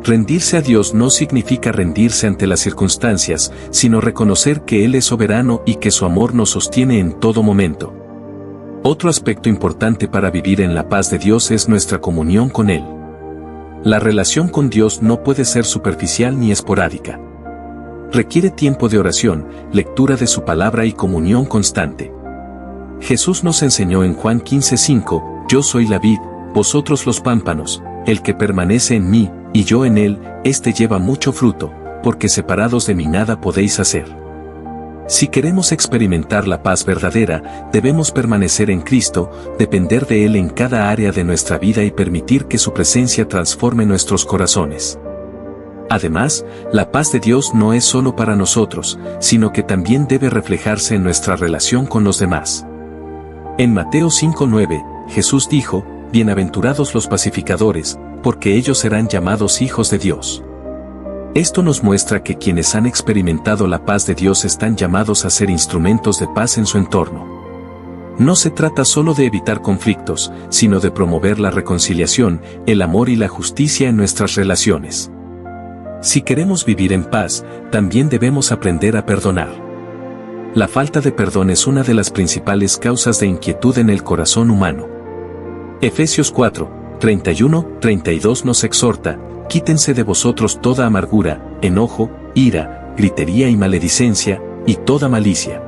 Rendirse a Dios no significa rendirse ante las circunstancias, sino reconocer que Él es soberano y que su amor nos sostiene en todo momento. Otro aspecto importante para vivir en la paz de Dios es nuestra comunión con Él. La relación con Dios no puede ser superficial ni esporádica. Requiere tiempo de oración, lectura de su palabra y comunión constante. Jesús nos enseñó en Juan 15:5, yo soy la vid, vosotros los pámpanos, el que permanece en mí, y yo en él, éste lleva mucho fruto, porque separados de mí nada podéis hacer. Si queremos experimentar la paz verdadera, debemos permanecer en Cristo, depender de Él en cada área de nuestra vida y permitir que su presencia transforme nuestros corazones. Además, la paz de Dios no es solo para nosotros, sino que también debe reflejarse en nuestra relación con los demás. En Mateo 5:9, Jesús dijo, bienaventurados los pacificadores, porque ellos serán llamados hijos de Dios. Esto nos muestra que quienes han experimentado la paz de Dios están llamados a ser instrumentos de paz en su entorno. No se trata solo de evitar conflictos, sino de promover la reconciliación, el amor y la justicia en nuestras relaciones. Si queremos vivir en paz, también debemos aprender a perdonar. La falta de perdón es una de las principales causas de inquietud en el corazón humano. Efesios 4:31-32 nos exhorta, quítense de vosotros toda amargura, enojo, ira, gritería y maledicencia, y toda malicia.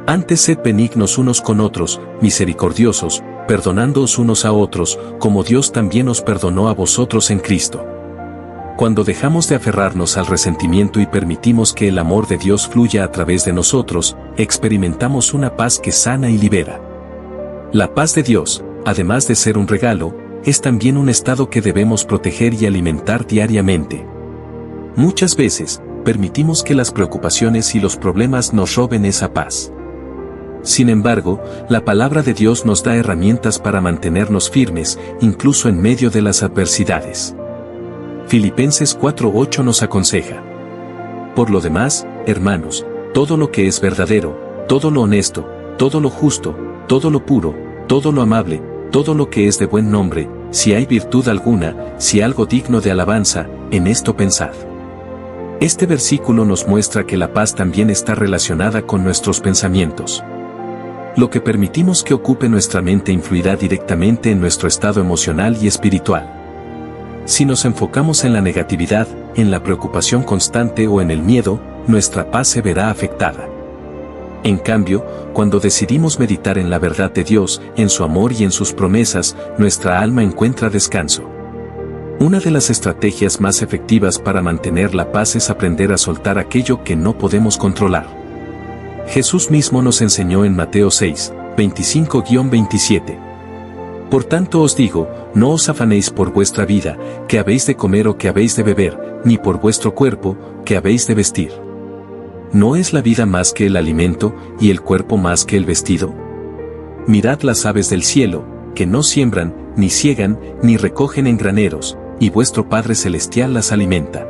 Antes sed benignos unos con otros, misericordiosos, perdonándoos unos a otros, como Dios también os perdonó a vosotros en Cristo. Cuando dejamos de aferrarnos al resentimiento y permitimos que el amor de Dios fluya a través de nosotros, experimentamos una paz que sana y libera. La paz de Dios, además de ser un regalo, es también un estado que debemos proteger y alimentar diariamente. Muchas veces, permitimos que las preocupaciones y los problemas nos roben esa paz. Sin embargo, la palabra de Dios nos da herramientas para mantenernos firmes, incluso en medio de las adversidades. Filipenses 4:8 nos aconseja: por lo demás, hermanos, todo lo que es verdadero, todo lo honesto, todo lo justo, todo lo puro, todo lo amable, todo lo que es de buen nombre, si hay virtud alguna, si algo digno de alabanza, en esto pensad. Este versículo nos muestra que la paz también está relacionada con nuestros pensamientos. Lo que permitimos que ocupe nuestra mente influirá directamente en nuestro estado emocional y espiritual. Si nos enfocamos en la negatividad, en la preocupación constante o en el miedo, nuestra paz se verá afectada. En cambio, cuando decidimos meditar en la verdad de Dios, en su amor y en sus promesas, nuestra alma encuentra descanso. Una de las estrategias más efectivas para mantener la paz es aprender a soltar aquello que no podemos controlar. Jesús mismo nos enseñó en Mateo 6, 25-27. Por tanto os digo, no os afanéis por vuestra vida, que habéis de comer o que habéis de beber, ni por vuestro cuerpo, que habéis de vestir. ¿No es la vida más que el alimento, y el cuerpo más que el vestido? Mirad las aves del cielo, que no siembran, ni siegan, ni recogen en graneros, y vuestro Padre Celestial las alimenta.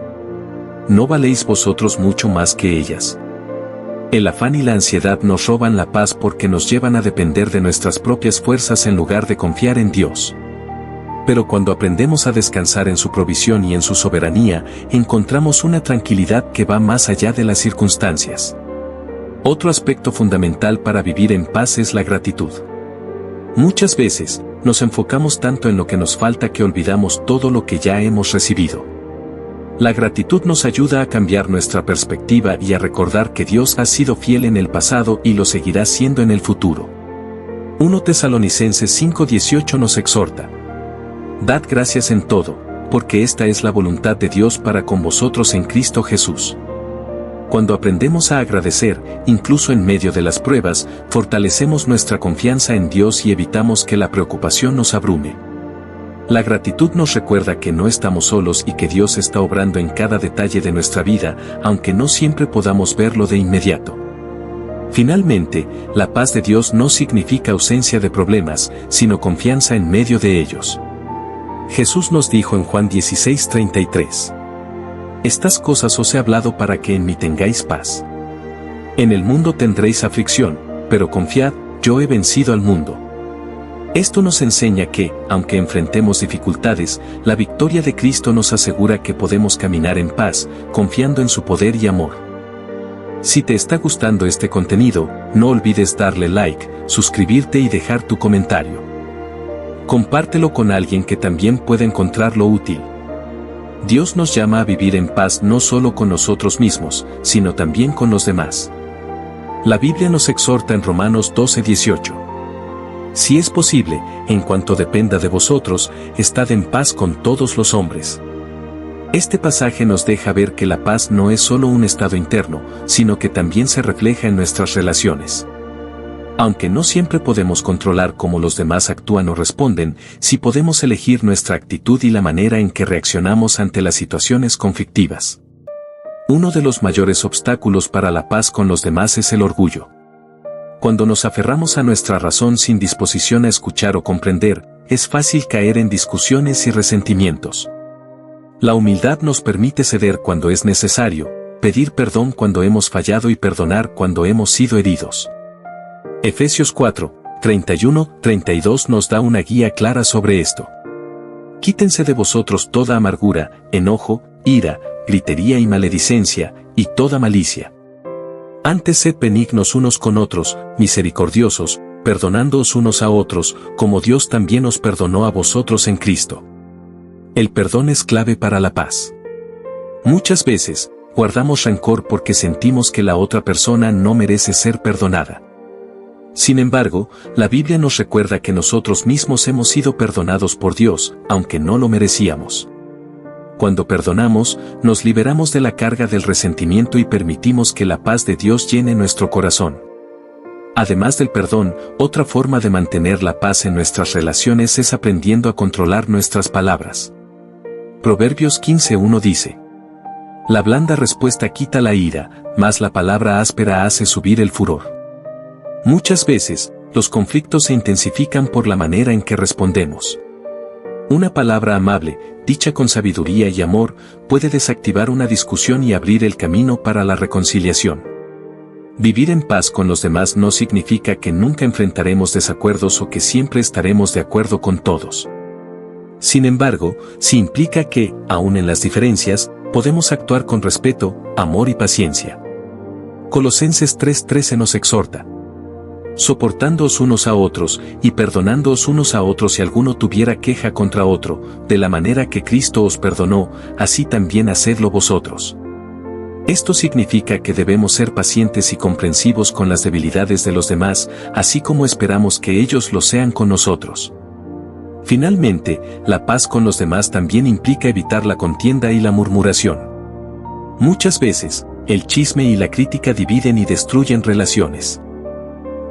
¿No valéis vosotros mucho más que ellas? El afán y la ansiedad nos roban la paz porque nos llevan a depender de nuestras propias fuerzas en lugar de confiar en Dios. Pero cuando aprendemos a descansar en su provisión y en su soberanía, encontramos una tranquilidad que va más allá de las circunstancias. Otro aspecto fundamental para vivir en paz es la gratitud. Muchas veces, nos enfocamos tanto en lo que nos falta que olvidamos todo lo que ya hemos recibido. La gratitud nos ayuda a cambiar nuestra perspectiva y a recordar que Dios ha sido fiel en el pasado y lo seguirá siendo en el futuro. 1 Tesalonicenses 5:18 nos exhorta: dad gracias en todo, porque esta es la voluntad de Dios para con vosotros en Cristo Jesús. Cuando aprendemos a agradecer, incluso en medio de las pruebas, fortalecemos nuestra confianza en Dios y evitamos que la preocupación nos abrume. La gratitud nos recuerda que no estamos solos y que Dios está obrando en cada detalle de nuestra vida, aunque no siempre podamos verlo de inmediato. Finalmente, la paz de Dios no significa ausencia de problemas, sino confianza en medio de ellos. Jesús nos dijo en Juan 16:33: estas cosas os he hablado para que en mí tengáis paz. En el mundo tendréis aflicción, pero confiad, yo he vencido al mundo. Esto nos enseña que, aunque enfrentemos dificultades, la victoria de Cristo nos asegura que podemos caminar en paz, confiando en su poder y amor. Si te está gustando este contenido, no olvides darle like, suscribirte y dejar tu comentario. Compártelo con alguien que también pueda encontrarlo útil. Dios nos llama a vivir en paz no solo con nosotros mismos, sino también con los demás. La Biblia nos exhorta en Romanos 12:18. Si es posible, en cuanto dependa de vosotros, estad en paz con todos los hombres. Este pasaje nos deja ver que la paz no es solo un estado interno, sino que también se refleja en nuestras relaciones. Aunque no siempre podemos controlar cómo los demás actúan o responden, sí podemos elegir nuestra actitud y la manera en que reaccionamos ante las situaciones conflictivas. Uno de los mayores obstáculos para la paz con los demás es el orgullo. Cuando nos aferramos a nuestra razón sin disposición a escuchar o comprender, es fácil caer en discusiones y resentimientos. La humildad nos permite ceder cuando es necesario, pedir perdón cuando hemos fallado y perdonar cuando hemos sido heridos. Efesios 4, 31-32 nos da una guía clara sobre esto. Quítense de vosotros toda amargura, enojo, ira, gritería y maledicencia, y toda malicia. Antes sed benignos unos con otros, misericordiosos, perdonándoos unos a otros, como Dios también os perdonó a vosotros en Cristo. El perdón es clave para la paz. Muchas veces, guardamos rencor porque sentimos que la otra persona no merece ser perdonada. Sin embargo, la Biblia nos recuerda que nosotros mismos hemos sido perdonados por Dios, aunque no lo merecíamos. Cuando perdonamos, nos liberamos de la carga del resentimiento y permitimos que la paz de Dios llene nuestro corazón. Además del perdón, otra forma de mantener la paz en nuestras relaciones es aprendiendo a controlar nuestras palabras. Proverbios 15:1 dice: la blanda respuesta quita la ira, mas la palabra áspera hace subir el furor. Muchas veces, los conflictos se intensifican por la manera en que respondemos. Una palabra amable, dicha con sabiduría y amor, puede desactivar una discusión y abrir el camino para la reconciliación. Vivir en paz con los demás no significa que nunca enfrentaremos desacuerdos o que siempre estaremos de acuerdo con todos. Sin embargo, sí implica que, aun en las diferencias, podemos actuar con respeto, amor y paciencia. Colosenses 3:13 nos exhorta: soportándoos unos a otros, y perdonándoos unos a otros si alguno tuviera queja contra otro, de la manera que Cristo os perdonó, así también hacedlo vosotros. Esto significa que debemos ser pacientes y comprensivos con las debilidades de los demás, así como esperamos que ellos lo sean con nosotros. Finalmente, la paz con los demás también implica evitar la contienda y la murmuración. Muchas veces, el chisme y la crítica dividen y destruyen relaciones.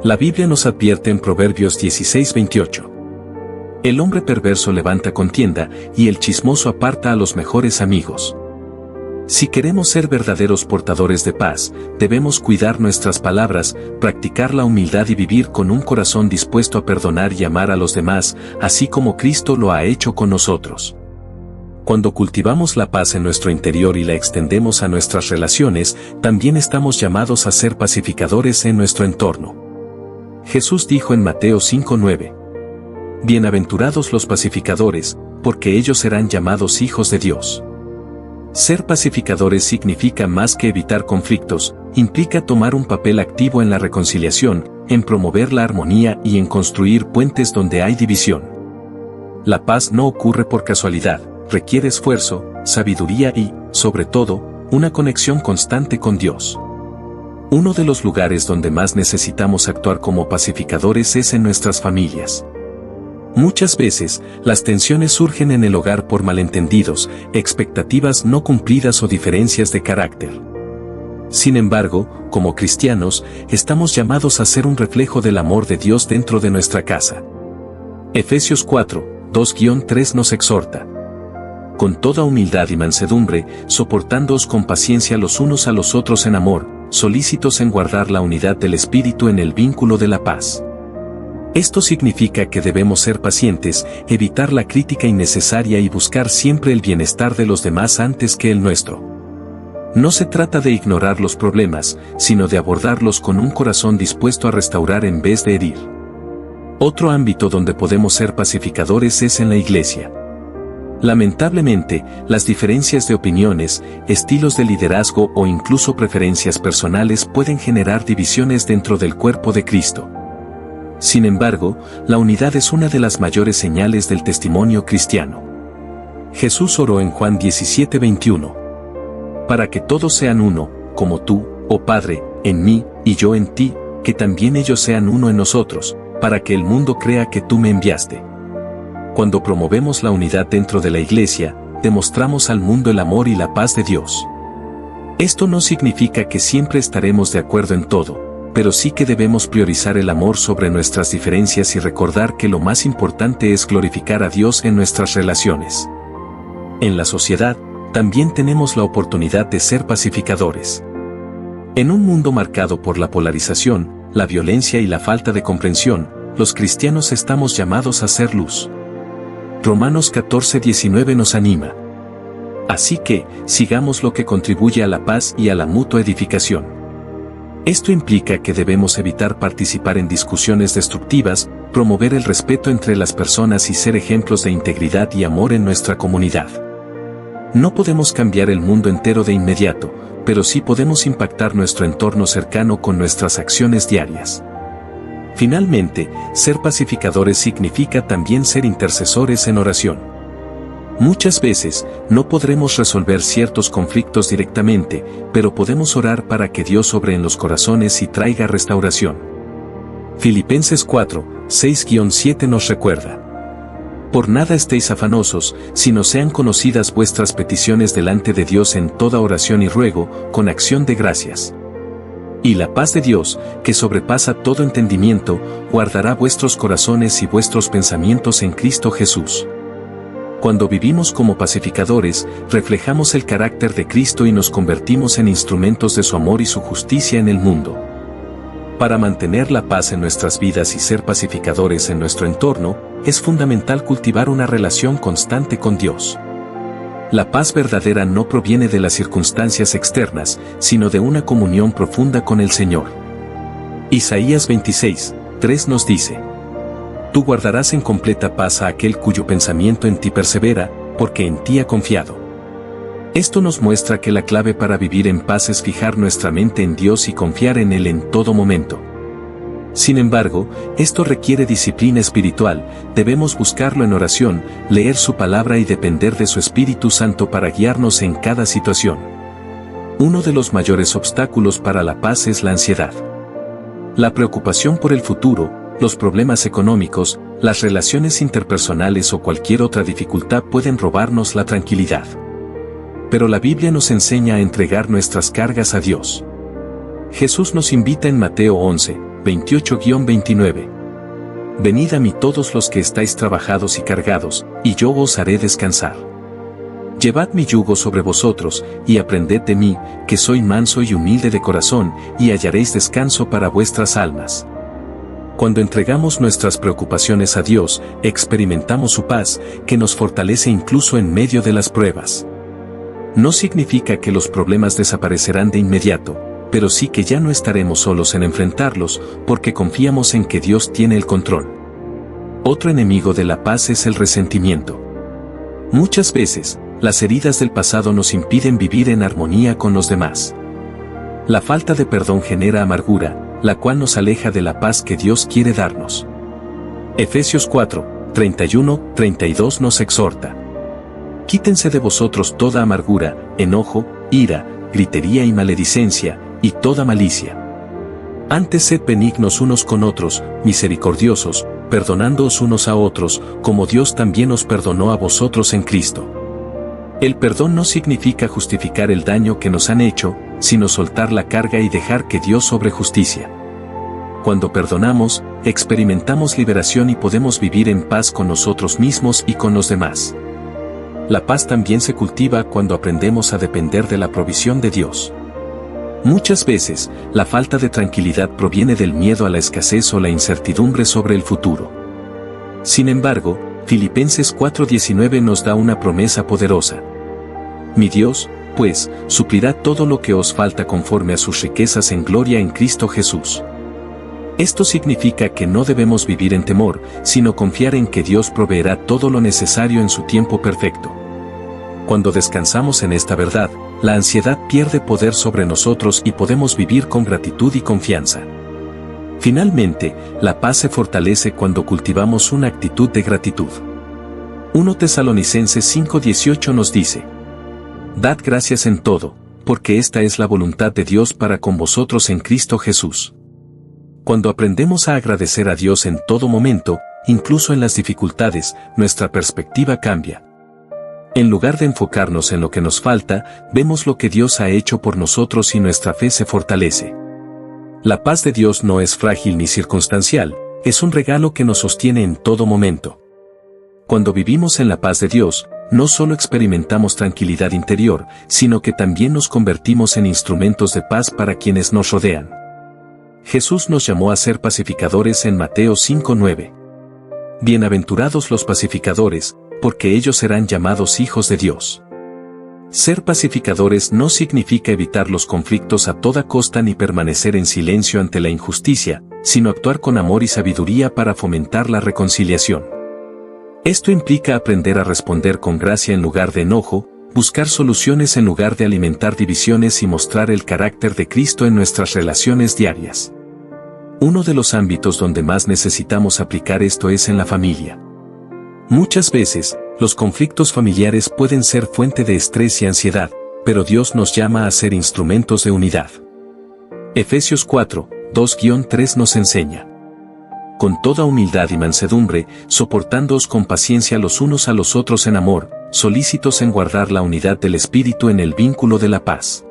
La Biblia nos advierte en Proverbios 16:28. El hombre perverso levanta contienda, y el chismoso aparta a los mejores amigos. Si queremos ser verdaderos portadores de paz, debemos cuidar nuestras palabras, practicar la humildad y vivir con un corazón dispuesto a perdonar y amar a los demás, así como Cristo lo ha hecho con nosotros. Cuando cultivamos la paz en nuestro interior y la extendemos a nuestras relaciones, también estamos llamados a ser pacificadores en nuestro entorno. Jesús dijo en Mateo 5:9: bienaventurados los pacificadores, porque ellos serán llamados hijos de Dios. Ser pacificadores significa más que evitar conflictos, implica tomar un papel activo en la reconciliación, en promover la armonía y en construir puentes donde hay división. La paz no ocurre por casualidad, requiere esfuerzo, sabiduría y, sobre todo, una conexión constante con Dios. Uno de los lugares donde más necesitamos actuar como pacificadores es en nuestras familias. Muchas veces, las tensiones surgen en el hogar por malentendidos, expectativas no cumplidas o diferencias de carácter. Sin embargo, como cristianos, estamos llamados a ser un reflejo del amor de Dios dentro de nuestra casa. Efesios 4:2-3 nos exhorta: con toda humildad y mansedumbre, soportándoos con paciencia los unos a los otros en amor, solícitos en guardar la unidad del Espíritu en el vínculo de la paz. Esto significa que debemos ser pacientes, evitar la crítica innecesaria y buscar siempre el bienestar de los demás antes que el nuestro. No se trata de ignorar los problemas, sino de abordarlos con un corazón dispuesto a restaurar en vez de herir. Otro ámbito donde podemos ser pacificadores es en la iglesia. Lamentablemente, las diferencias de opiniones, estilos de liderazgo o incluso preferencias personales pueden generar divisiones dentro del cuerpo de Cristo. Sin embargo, la unidad es una de las mayores señales del testimonio cristiano. Jesús oró en Juan 17:21: para que todos sean uno, como tú, oh Padre, en mí, y yo en ti, que también ellos sean uno en nosotros, para que el mundo crea que tú me enviaste. Cuando promovemos la unidad dentro de la iglesia, demostramos al mundo el amor y la paz de Dios. Esto no significa que siempre estaremos de acuerdo en todo, pero sí que debemos priorizar el amor sobre nuestras diferencias y recordar que lo más importante es glorificar a Dios en nuestras relaciones. En la sociedad, también tenemos la oportunidad de ser pacificadores. En un mundo marcado por la polarización, la violencia y la falta de comprensión, los cristianos estamos llamados a ser luz. Romanos 14:19 nos anima: así que, sigamos lo que contribuye a la paz y a la mutua edificación. Esto implica que debemos evitar participar en discusiones destructivas, promover el respeto entre las personas y ser ejemplos de integridad y amor en nuestra comunidad. No podemos cambiar el mundo entero de inmediato, pero sí podemos impactar nuestro entorno cercano con nuestras acciones diarias. Finalmente, ser pacificadores significa también ser intercesores en oración. Muchas veces, no podremos resolver ciertos conflictos directamente, pero podemos orar para que Dios obre en los corazones y traiga restauración. Filipenses 4:6-7 nos recuerda: por nada estéis afanosos, sino sean conocidas vuestras peticiones delante de Dios en toda oración y ruego, con acción de gracias. Y la paz de Dios, que sobrepasa todo entendimiento, guardará vuestros corazones y vuestros pensamientos en Cristo Jesús. Cuando vivimos como pacificadores, reflejamos el carácter de Cristo y nos convertimos en instrumentos de su amor y su justicia en el mundo. Para mantener la paz en nuestras vidas y ser pacificadores en nuestro entorno, es fundamental cultivar una relación constante con Dios. La paz verdadera no proviene de las circunstancias externas, sino de una comunión profunda con el Señor. Isaías 26:3 nos dice: Tú guardarás en completa paz a aquel cuyo pensamiento en ti persevera, porque en ti ha confiado. Esto nos muestra que la clave para vivir en paz es fijar nuestra mente en Dios y confiar en Él en todo momento. Sin embargo, esto requiere disciplina espiritual, debemos buscarlo en oración, leer su palabra y depender de su Espíritu Santo para guiarnos en cada situación. Uno de los mayores obstáculos para la paz es la ansiedad. La preocupación por el futuro, los problemas económicos, las relaciones interpersonales o cualquier otra dificultad pueden robarnos la tranquilidad. Pero la Biblia nos enseña a entregar nuestras cargas a Dios. Jesús nos invita en Mateo 11:28-29. Venid a mí todos los que estáis trabajados y cargados, y yo os haré descansar. Llevad mi yugo sobre vosotros, y aprended de mí, que soy manso y humilde de corazón, y hallaréis descanso para vuestras almas. Cuando entregamos nuestras preocupaciones a Dios, experimentamos su paz, que nos fortalece incluso en medio de las pruebas. No significa que los problemas desaparecerán de inmediato, pero sí que ya no estaremos solos en enfrentarlos, porque confiamos en que Dios tiene el control. Otro enemigo de la paz es el resentimiento. Muchas veces, las heridas del pasado nos impiden vivir en armonía con los demás. La falta de perdón genera amargura, la cual nos aleja de la paz que Dios quiere darnos. Efesios 4:31-32 nos exhorta: Quítense de vosotros toda amargura, enojo, ira, gritería y maledicencia, y toda malicia. Antes sed benignos unos con otros, misericordiosos, perdonándoos unos a otros, como Dios también os perdonó a vosotros en Cristo. El perdón no significa justificar el daño que nos han hecho, sino soltar la carga y dejar que Dios obre justicia. Cuando perdonamos, experimentamos liberación y podemos vivir en paz con nosotros mismos y con los demás. La paz también se cultiva cuando aprendemos a depender de la provisión de Dios. Muchas veces, la falta de tranquilidad proviene del miedo a la escasez o la incertidumbre sobre el futuro. Sin embargo, Filipenses 4:19 nos da una promesa poderosa. Mi Dios, pues, suplirá todo lo que os falta conforme a sus riquezas en gloria en Cristo Jesús. Esto significa que no debemos vivir en temor, sino confiar en que Dios proveerá todo lo necesario en su tiempo perfecto. Cuando descansamos en esta verdad, la ansiedad pierde poder sobre nosotros y podemos vivir con gratitud y confianza. Finalmente, la paz se fortalece cuando cultivamos una actitud de gratitud. 1 Tesalonicenses 5:18 nos dice: Dad gracias en todo, porque esta es la voluntad de Dios para con vosotros en Cristo Jesús. Cuando aprendemos a agradecer a Dios en todo momento, incluso en las dificultades, nuestra perspectiva cambia. En lugar de enfocarnos en lo que nos falta, vemos lo que Dios ha hecho por nosotros y nuestra fe se fortalece. La paz de Dios no es frágil ni circunstancial, es un regalo que nos sostiene en todo momento. Cuando vivimos en la paz de Dios, no solo experimentamos tranquilidad interior, sino que también nos convertimos en instrumentos de paz para quienes nos rodean. Jesús nos llamó a ser pacificadores en Mateo 5:9. Bienaventurados los pacificadores, porque ellos serán llamados hijos de Dios. Ser pacificadores no significa evitar los conflictos a toda costa ni permanecer en silencio ante la injusticia, sino actuar con amor y sabiduría para fomentar la reconciliación. Esto implica aprender a responder con gracia en lugar de enojo, buscar soluciones en lugar de alimentar divisiones y mostrar el carácter de Cristo en nuestras relaciones diarias. Uno de los ámbitos donde más necesitamos aplicar esto es en la familia. Muchas veces, los conflictos familiares pueden ser fuente de estrés y ansiedad, pero Dios nos llama a ser instrumentos de unidad. Efesios 4:2-3 nos enseña: Con toda humildad y mansedumbre, soportándoos con paciencia los unos a los otros en amor, solícitos en guardar la unidad del Espíritu en el vínculo de la paz.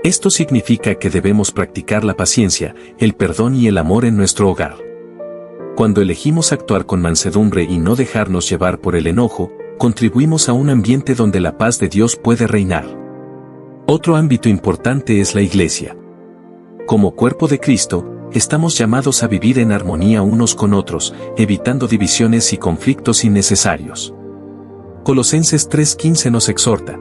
Esto significa que debemos practicar la paciencia, el perdón y el amor en nuestro hogar. Cuando elegimos actuar con mansedumbre y no dejarnos llevar por el enojo, contribuimos a un ambiente donde la paz de Dios puede reinar. Otro ámbito importante es la Iglesia. Como cuerpo de Cristo, estamos llamados a vivir en armonía unos con otros, evitando divisiones y conflictos innecesarios. Colosenses 3:15 nos exhorta: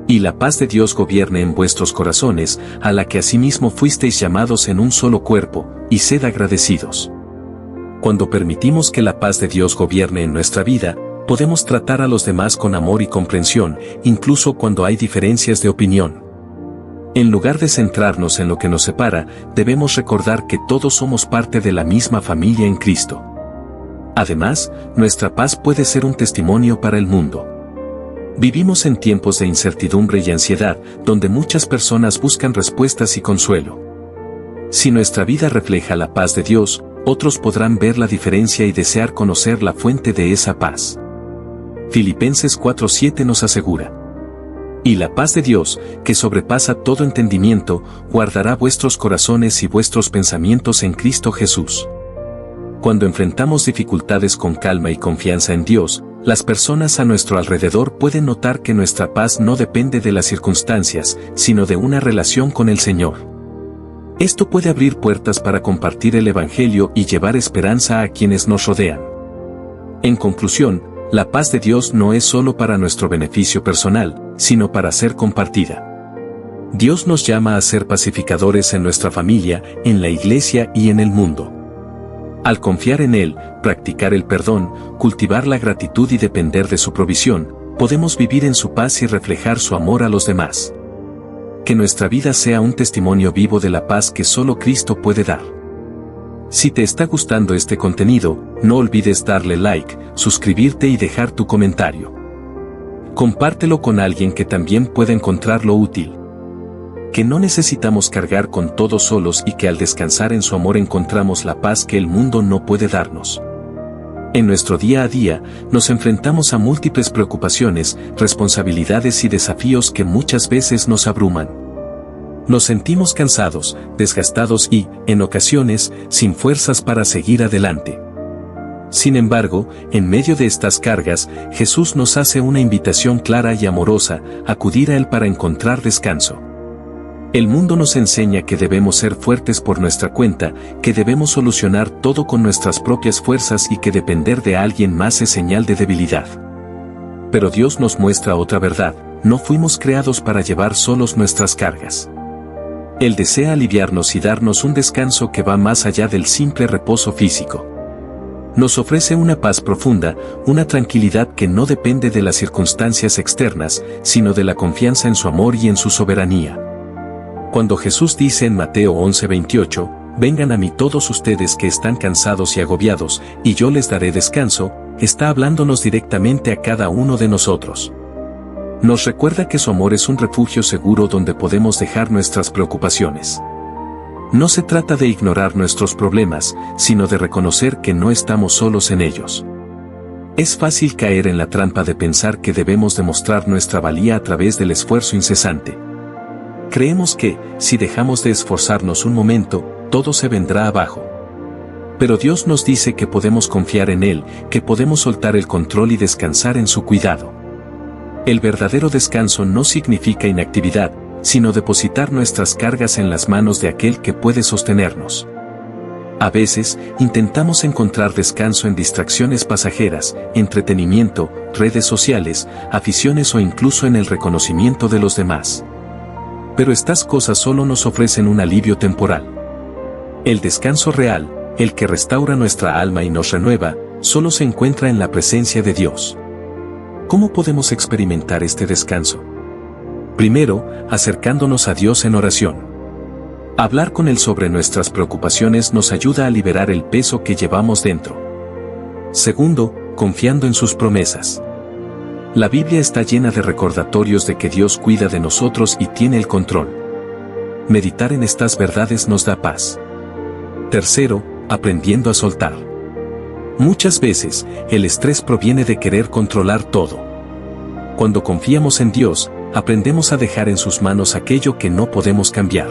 y la paz de Dios gobierne en vuestros corazones, a la que asimismo fuisteis llamados en un solo cuerpo, y sed agradecidos. Cuando permitimos que la paz de Dios gobierne en nuestra vida, podemos tratar a los demás con amor y comprensión, incluso cuando hay diferencias de opinión. En lugar de centrarnos en lo que nos separa, debemos recordar que todos somos parte de la misma familia en Cristo. Además, nuestra paz puede ser un testimonio para el mundo. Vivimos en tiempos de incertidumbre y ansiedad, donde muchas personas buscan respuestas y consuelo. Si nuestra vida refleja la paz de Dios, otros podrán ver la diferencia y desear conocer la fuente de esa paz. Filipenses 4:7 nos asegura: y la paz de Dios, que sobrepasa todo entendimiento, guardará vuestros corazones y vuestros pensamientos en Cristo Jesús. Cuando enfrentamos dificultades con calma y confianza en Dios, las personas a nuestro alrededor pueden notar que nuestra paz no depende de las circunstancias, sino de una relación con el Señor. Esto puede abrir puertas para compartir el Evangelio y llevar esperanza a quienes nos rodean. En conclusión, la paz de Dios no es solo para nuestro beneficio personal, sino para ser compartida. Dios nos llama a ser pacificadores en nuestra familia, en la iglesia y en el mundo. Al confiar en Él, practicar el perdón, cultivar la gratitud y depender de su provisión, podemos vivir en su paz y reflejar su amor a los demás. Que nuestra vida sea un testimonio vivo de la paz que solo Cristo puede dar. Si te está gustando este contenido, no olvides darle like, suscribirte y dejar tu comentario. Compártelo con alguien que también pueda encontrarlo útil. Que no necesitamos cargar con todo solos y que al descansar en su amor encontramos la paz que el mundo no puede darnos. En nuestro día a día, nos enfrentamos a múltiples preocupaciones, responsabilidades y desafíos que muchas veces nos abruman. Nos sentimos cansados, desgastados y, en ocasiones, sin fuerzas para seguir adelante. Sin embargo, en medio de estas cargas, Jesús nos hace una invitación clara y amorosa: acudir a Él para encontrar descanso. El mundo nos enseña que debemos ser fuertes por nuestra cuenta, que debemos solucionar todo con nuestras propias fuerzas y que depender de alguien más es señal de debilidad. Pero Dios nos muestra otra verdad: no fuimos creados para llevar solos nuestras cargas. Él desea aliviarnos y darnos un descanso que va más allá del simple reposo físico. Nos ofrece una paz profunda, una tranquilidad que no depende de las circunstancias externas, sino de la confianza en su amor y en su soberanía. Cuando Jesús dice en Mateo 11:28, «Vengan a mí todos ustedes que están cansados y agobiados, y yo les daré descanso», está hablándonos directamente a cada uno de nosotros. Nos recuerda que su amor es un refugio seguro donde podemos dejar nuestras preocupaciones. No se trata de ignorar nuestros problemas, sino de reconocer que no estamos solos en ellos. Es fácil caer en la trampa de pensar que debemos demostrar nuestra valía a través del esfuerzo incesante. Creemos que, si dejamos de esforzarnos un momento, todo se vendrá abajo. Pero Dios nos dice que podemos confiar en Él, que podemos soltar el control y descansar en su cuidado. El verdadero descanso no significa inactividad, sino depositar nuestras cargas en las manos de aquel que puede sostenernos. A veces, intentamos encontrar descanso en distracciones pasajeras, entretenimiento, redes sociales, aficiones o incluso en el reconocimiento de los demás. Pero estas cosas solo nos ofrecen un alivio temporal. El descanso real, el que restaura nuestra alma y nos renueva, solo se encuentra en la presencia de Dios. ¿Cómo podemos experimentar este descanso? Primero, acercándonos a Dios en oración. Hablar con Él sobre nuestras preocupaciones nos ayuda a liberar el peso que llevamos dentro. Segundo, confiando en sus promesas. La Biblia está llena de recordatorios de que Dios cuida de nosotros y tiene el control. Meditar en estas verdades nos da paz. Tercero, aprendiendo a soltar. Muchas veces, el estrés proviene de querer controlar todo. Cuando confiamos en Dios, aprendemos a dejar en sus manos aquello que no podemos cambiar.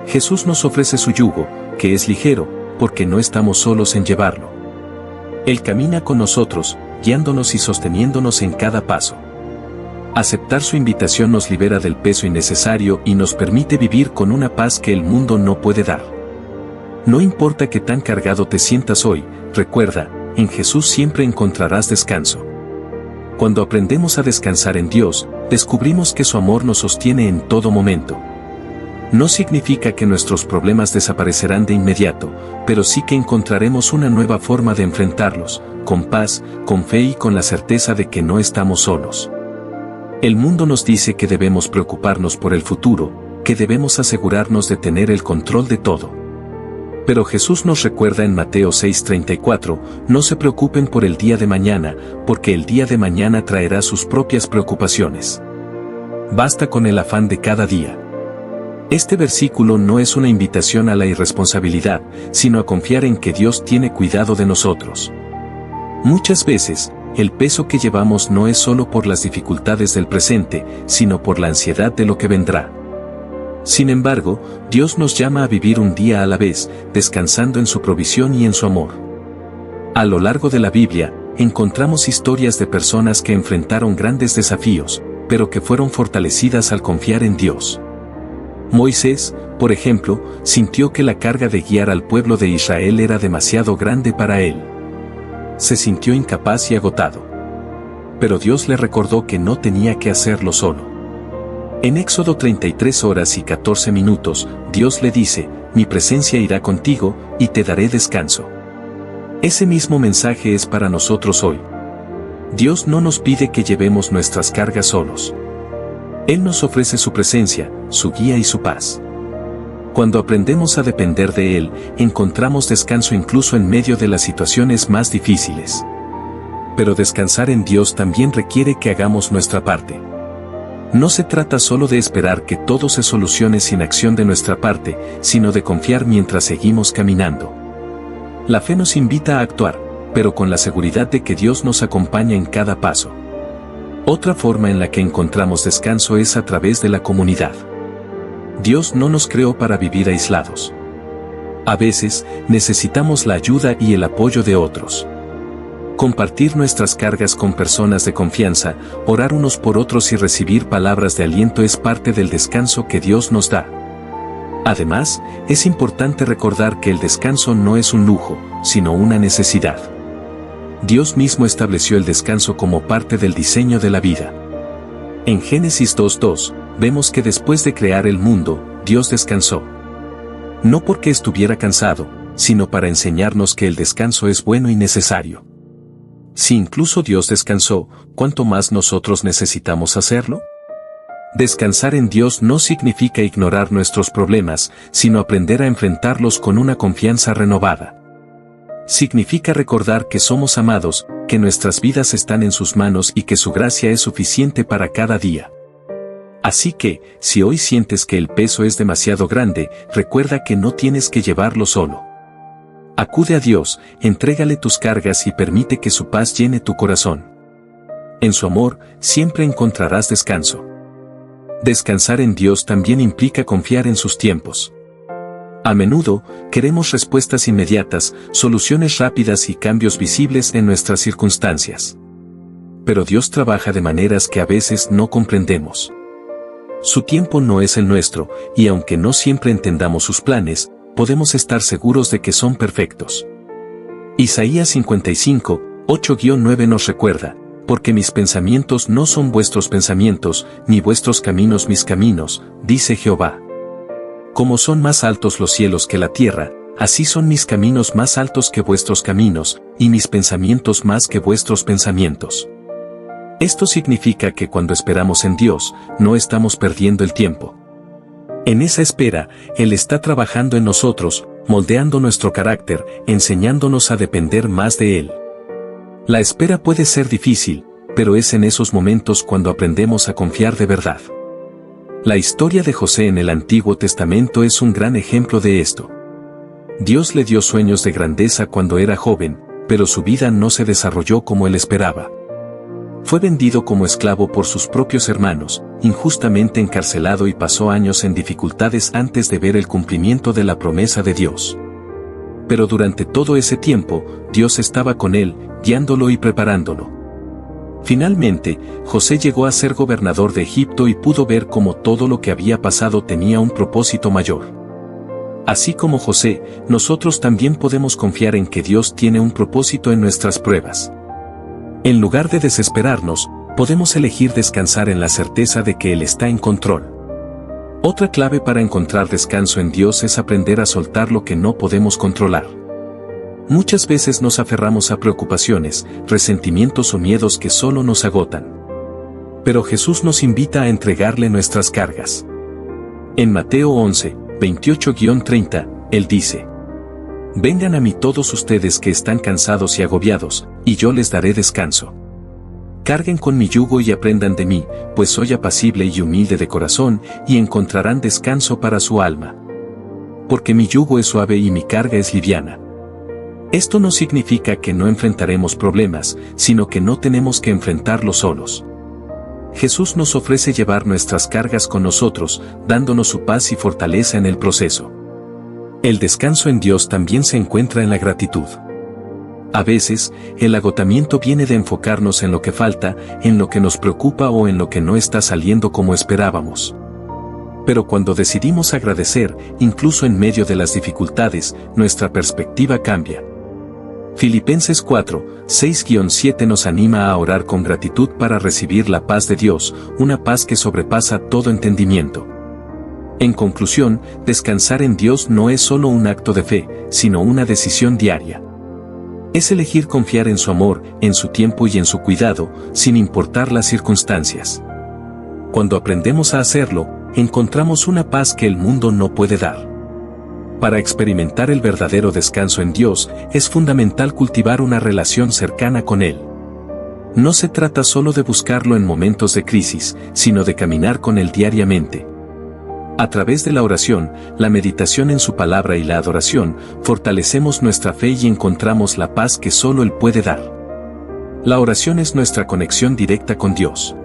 Jesús nos ofrece su yugo, que es ligero, porque no estamos solos en llevarlo. Él camina con nosotros, guiándonos y sosteniéndonos en cada paso. Aceptar su invitación nos libera del peso innecesario y nos permite vivir con una paz que el mundo no puede dar. No importa qué tan cargado te sientas hoy, recuerda, en Jesús siempre encontrarás descanso. Cuando aprendemos a descansar en Dios, descubrimos que su amor nos sostiene en todo momento. No significa que nuestros problemas desaparecerán de inmediato, pero sí que encontraremos una nueva forma de enfrentarlos, con paz, con fe y con la certeza de que no estamos solos. El mundo nos dice que debemos preocuparnos por el futuro, que debemos asegurarnos de tener el control de todo. Pero Jesús nos recuerda en Mateo 6:34, no se preocupen por el día de mañana, porque el día de mañana traerá sus propias preocupaciones. Basta con el afán de cada día. Este versículo no es una invitación a la irresponsabilidad, sino a confiar en que Dios tiene cuidado de nosotros. Muchas veces, el peso que llevamos no es solo por las dificultades del presente, sino por la ansiedad de lo que vendrá. Sin embargo, Dios nos llama a vivir un día a la vez, descansando en su provisión y en su amor. A lo largo de la Biblia, encontramos historias de personas que enfrentaron grandes desafíos, pero que fueron fortalecidas al confiar en Dios. Moisés, por ejemplo, sintió que la carga de guiar al pueblo de Israel era demasiado grande para él. Se sintió incapaz y agotado. Pero Dios le recordó que no tenía que hacerlo solo. En Éxodo 33:14, Dios le dice, mi presencia irá contigo, y te daré descanso. Ese mismo mensaje es para nosotros hoy. Dios no nos pide que llevemos nuestras cargas solos. Él nos ofrece su presencia, su guía y su paz. Cuando aprendemos a depender de Él, encontramos descanso incluso en medio de las situaciones más difíciles. Pero descansar en Dios también requiere que hagamos nuestra parte. No se trata solo de esperar que todo se solucione sin acción de nuestra parte, sino de confiar mientras seguimos caminando. La fe nos invita a actuar, pero con la seguridad de que Dios nos acompaña en cada paso. Otra forma en la que encontramos descanso es a través de la comunidad. Dios no nos creó para vivir aislados. A veces, necesitamos la ayuda y el apoyo de otros. Compartir nuestras cargas con personas de confianza, orar unos por otros y recibir palabras de aliento es parte del descanso que Dios nos da. Además, es importante recordar que el descanso no es un lujo, sino una necesidad. Dios mismo estableció el descanso como parte del diseño de la vida. En Génesis 2:2, vemos que después de crear el mundo, Dios descansó. No porque estuviera cansado, sino para enseñarnos que el descanso es bueno y necesario. Si incluso Dios descansó, ¿cuánto más nosotros necesitamos hacerlo? Descansar en Dios no significa ignorar nuestros problemas, sino aprender a enfrentarlos con una confianza renovada. Significa recordar que somos amados, que nuestras vidas están en sus manos y que su gracia es suficiente para cada día. Así que, si hoy sientes que el peso es demasiado grande, recuerda que no tienes que llevarlo solo. Acude a Dios, entrégale tus cargas y permite que su paz llene tu corazón. En su amor, siempre encontrarás descanso. Descansar en Dios también implica confiar en sus tiempos. A menudo, queremos respuestas inmediatas, soluciones rápidas y cambios visibles en nuestras circunstancias. Pero Dios trabaja de maneras que a veces no comprendemos. Su tiempo no es el nuestro, y aunque no siempre entendamos sus planes, podemos estar seguros de que son perfectos. Isaías 55:8-9 nos recuerda, porque mis pensamientos no son vuestros pensamientos, ni vuestros caminos mis caminos, dice Jehová. Como son más altos los cielos que la tierra, así son mis caminos más altos que vuestros caminos, y mis pensamientos más que vuestros pensamientos. Esto significa que cuando esperamos en Dios, no estamos perdiendo el tiempo. En esa espera, Él está trabajando en nosotros, moldeando nuestro carácter, enseñándonos a depender más de Él. La espera puede ser difícil, pero es en esos momentos cuando aprendemos a confiar de verdad. La historia de José en el Antiguo Testamento es un gran ejemplo de esto. Dios le dio sueños de grandeza cuando era joven, pero su vida no se desarrolló como él esperaba. Fue vendido como esclavo por sus propios hermanos, injustamente encarcelado y pasó años en dificultades antes de ver el cumplimiento de la promesa de Dios. Pero durante todo ese tiempo, Dios estaba con él, guiándolo y preparándolo. Finalmente, José llegó a ser gobernador de Egipto y pudo ver cómo todo lo que había pasado tenía un propósito mayor. Así como José, nosotros también podemos confiar en que Dios tiene un propósito en nuestras pruebas. En lugar de desesperarnos, podemos elegir descansar en la certeza de que Él está en control. Otra clave para encontrar descanso en Dios es aprender a soltar lo que no podemos controlar. Muchas veces nos aferramos a preocupaciones, resentimientos o miedos que solo nos agotan. Pero Jesús nos invita a entregarle nuestras cargas. En Mateo 11, 28-30, Él dice: «Vengan a mí todos ustedes que están cansados y agobiados, y yo les daré descanso. Carguen con mi yugo y aprendan de mí, pues soy apacible y humilde de corazón, y encontrarán descanso para su alma. Porque mi yugo es suave y mi carga es liviana». Esto no significa que no enfrentaremos problemas, sino que no tenemos que enfrentarlos solos. Jesús nos ofrece llevar nuestras cargas con nosotros, dándonos su paz y fortaleza en el proceso. El descanso en Dios también se encuentra en la gratitud. A veces, el agotamiento viene de enfocarnos en lo que falta, en lo que nos preocupa o en lo que no está saliendo como esperábamos. Pero cuando decidimos agradecer, incluso en medio de las dificultades, nuestra perspectiva cambia. Filipenses 4, 6-7 nos anima a orar con gratitud para recibir la paz de Dios, una paz que sobrepasa todo entendimiento. En conclusión, descansar en Dios no es solo un acto de fe, sino una decisión diaria. Es elegir confiar en su amor, en su tiempo y en su cuidado, sin importar las circunstancias. Cuando aprendemos a hacerlo, encontramos una paz que el mundo no puede dar. Para experimentar el verdadero descanso en Dios, es fundamental cultivar una relación cercana con Él. No se trata solo de buscarlo en momentos de crisis, sino de caminar con Él diariamente. A través de la oración, la meditación en su palabra y la adoración, fortalecemos nuestra fe y encontramos la paz que solo Él puede dar. La oración es nuestra conexión directa con Dios.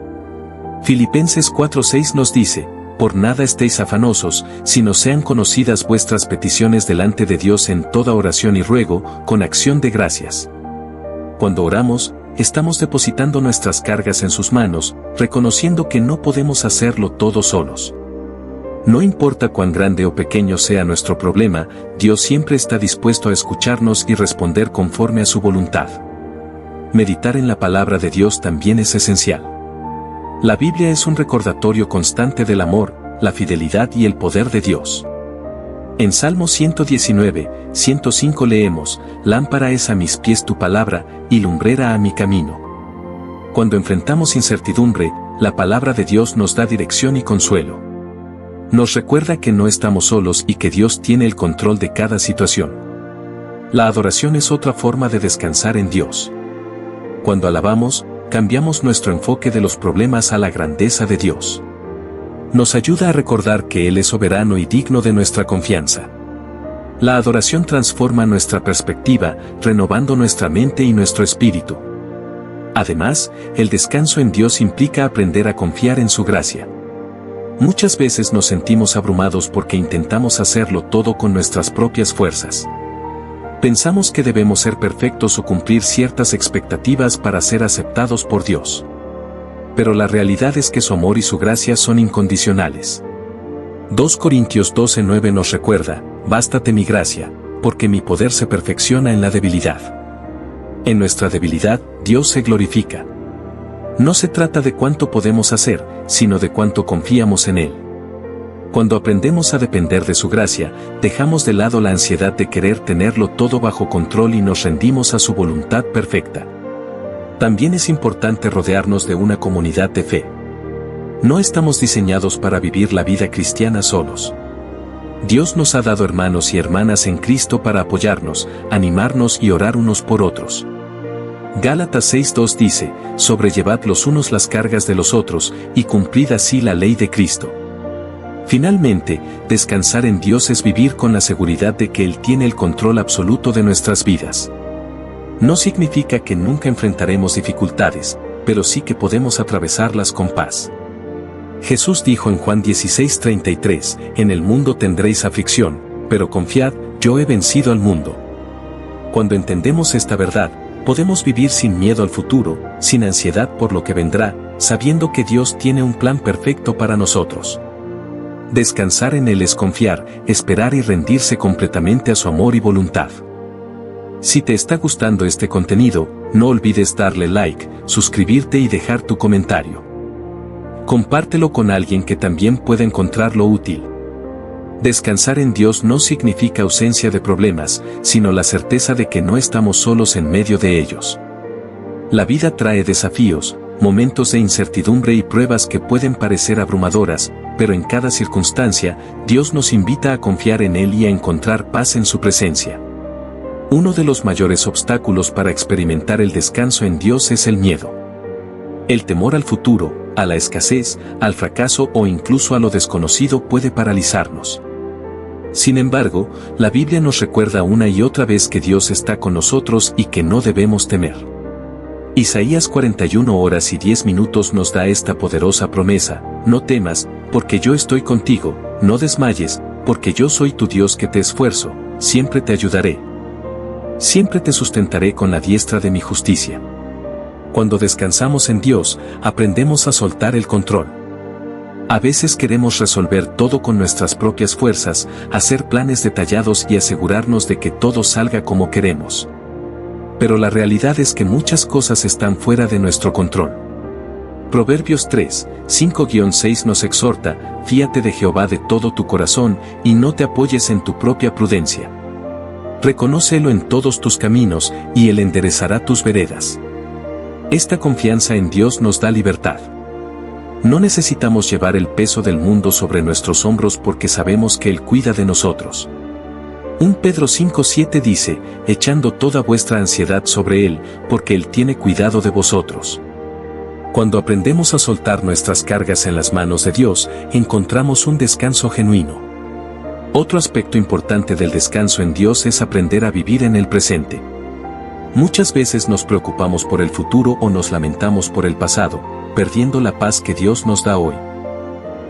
Filipenses 4:6 nos dice: «Por nada estéis afanosos, sino sean conocidas vuestras peticiones delante de Dios en toda oración y ruego, con acción de gracias». Cuando oramos, estamos depositando nuestras cargas en sus manos, reconociendo que no podemos hacerlo todos solos. No importa cuán grande o pequeño sea nuestro problema, Dios siempre está dispuesto a escucharnos y responder conforme a su voluntad. Meditar en la palabra de Dios también es esencial. La Biblia es un recordatorio constante del amor, la fidelidad y el poder de Dios. En Salmo 119, 105 leemos: «Lámpara es a mis pies tu palabra, y lumbrera a mi camino». Cuando enfrentamos incertidumbre, la palabra de Dios nos da dirección y consuelo. Nos recuerda que no estamos solos y que Dios tiene el control de cada situación. La adoración es otra forma de descansar en Dios. Cuando alabamos, cambiamos nuestro enfoque de los problemas a la grandeza de Dios. Nos ayuda a recordar que Él es soberano y digno de nuestra confianza. La adoración transforma nuestra perspectiva, renovando nuestra mente y nuestro espíritu. Además, el descanso en Dios implica aprender a confiar en su gracia. Muchas veces nos sentimos abrumados porque intentamos hacerlo todo con nuestras propias fuerzas. Pensamos que debemos ser perfectos o cumplir ciertas expectativas para ser aceptados por Dios. Pero la realidad es que su amor y su gracia son incondicionales. 2 Corintios 12:9 nos recuerda: «Bástate mi gracia, porque mi poder se perfecciona en la debilidad». En nuestra debilidad, Dios se glorifica. No se trata de cuánto podemos hacer, sino de cuánto confiamos en Él. Cuando aprendemos a depender de su gracia, dejamos de lado la ansiedad de querer tenerlo todo bajo control y nos rendimos a su voluntad perfecta. También es importante rodearnos de una comunidad de fe. No estamos diseñados para vivir la vida cristiana solos. Dios nos ha dado hermanos y hermanas en Cristo para apoyarnos, animarnos y orar unos por otros. Gálatas 6:2 dice: «Sobrellevad los unos las cargas de los otros, y cumplid así la ley de Cristo». Finalmente, descansar en Dios es vivir con la seguridad de que Él tiene el control absoluto de nuestras vidas. No significa que nunca enfrentaremos dificultades, pero sí que podemos atravesarlas con paz. Jesús dijo en Juan 16:33: «En el mundo tendréis aflicción, pero confiad, yo he vencido al mundo». Cuando entendemos esta verdad, podemos vivir sin miedo al futuro, sin ansiedad por lo que vendrá, sabiendo que Dios tiene un plan perfecto para nosotros. Descansar en Él es confiar, esperar y rendirse completamente a su amor y voluntad. Si te está gustando este contenido, no olvides darle like, suscribirte y dejar tu comentario. Compártelo con alguien que también pueda encontrarlo útil. Descansar en Dios no significa ausencia de problemas, sino la certeza de que no estamos solos en medio de ellos. La vida trae desafíos, momentos de incertidumbre y pruebas que pueden parecer abrumadoras, pero en cada circunstancia, Dios nos invita a confiar en Él y a encontrar paz en su presencia. Uno de los mayores obstáculos para experimentar el descanso en Dios es el miedo. El temor al futuro, a la escasez, al fracaso o incluso a lo desconocido puede paralizarnos. Sin embargo, la Biblia nos recuerda una y otra vez que Dios está con nosotros y que no debemos temer. Isaías 41:10 nos da esta poderosa promesa: no temas, porque yo estoy contigo, no desmayes, porque yo soy tu Dios que te esfuerzo, siempre te ayudaré. Siempre te sustentaré con la diestra de mi justicia. Cuando descansamos en Dios, aprendemos a soltar el control. A veces queremos resolver todo con nuestras propias fuerzas, hacer planes detallados y asegurarnos de que todo salga como queremos. Pero la realidad es que muchas cosas están fuera de nuestro control. Proverbios 3:5-6 nos exhorta: fíate de Jehová de todo tu corazón, y no te apoyes en tu propia prudencia. Reconócelo en todos tus caminos, y Él enderezará tus veredas. Esta confianza en Dios nos da libertad. No necesitamos llevar el peso del mundo sobre nuestros hombros porque sabemos que Él cuida de nosotros. 1 Pedro 5:7 dice: echando toda vuestra ansiedad sobre Él, porque Él tiene cuidado de vosotros. Cuando aprendemos a soltar nuestras cargas en las manos de Dios, encontramos un descanso genuino. Otro aspecto importante del descanso en Dios es aprender a vivir en el presente. Muchas veces nos preocupamos por el futuro o nos lamentamos por el pasado, perdiendo la paz que Dios nos da hoy.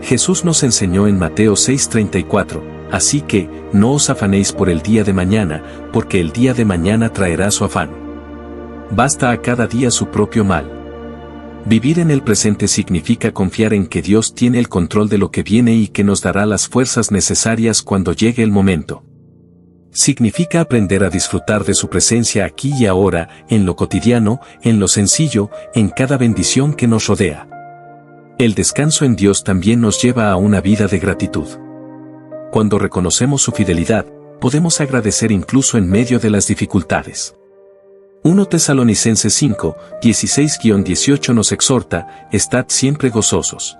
Jesús nos enseñó en Mateo 6:34, así que, no os afanéis por el día de mañana, porque el día de mañana traerá su afán. Basta a cada día su propio mal. Vivir en el presente significa confiar en que Dios tiene el control de lo que viene y que nos dará las fuerzas necesarias cuando llegue el momento. Significa aprender a disfrutar de su presencia aquí y ahora, en lo cotidiano, en lo sencillo, en cada bendición que nos rodea. El descanso en Dios también nos lleva a una vida de gratitud. Cuando reconocemos su fidelidad, podemos agradecer incluso en medio de las dificultades. 1 Tesalonicenses 5:16-18 nos exhorta: estad siempre gozosos.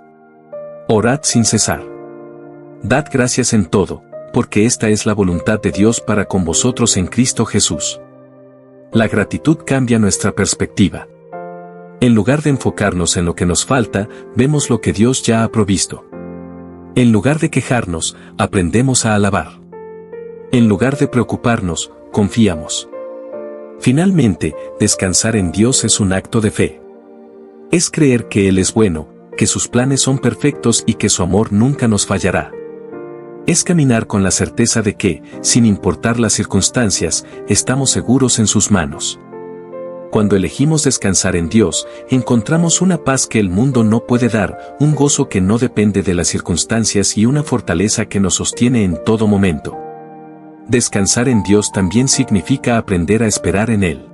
Orad sin cesar. Dad gracias en todo, porque esta es la voluntad de Dios para con vosotros en Cristo Jesús. La gratitud cambia nuestra perspectiva. En lugar de enfocarnos en lo que nos falta, vemos lo que Dios ya ha provisto. En lugar de quejarnos, aprendemos a alabar. En lugar de preocuparnos, confiamos. Finalmente, descansar en Dios es un acto de fe. Es creer que Él es bueno, que sus planes son perfectos y que su amor nunca nos fallará. Es caminar con la certeza de que, sin importar las circunstancias, estamos seguros en sus manos. Cuando elegimos descansar en Dios, encontramos una paz que el mundo no puede dar, un gozo que no depende de las circunstancias y una fortaleza que nos sostiene en todo momento. Descansar en Dios también significa aprender a esperar en Él.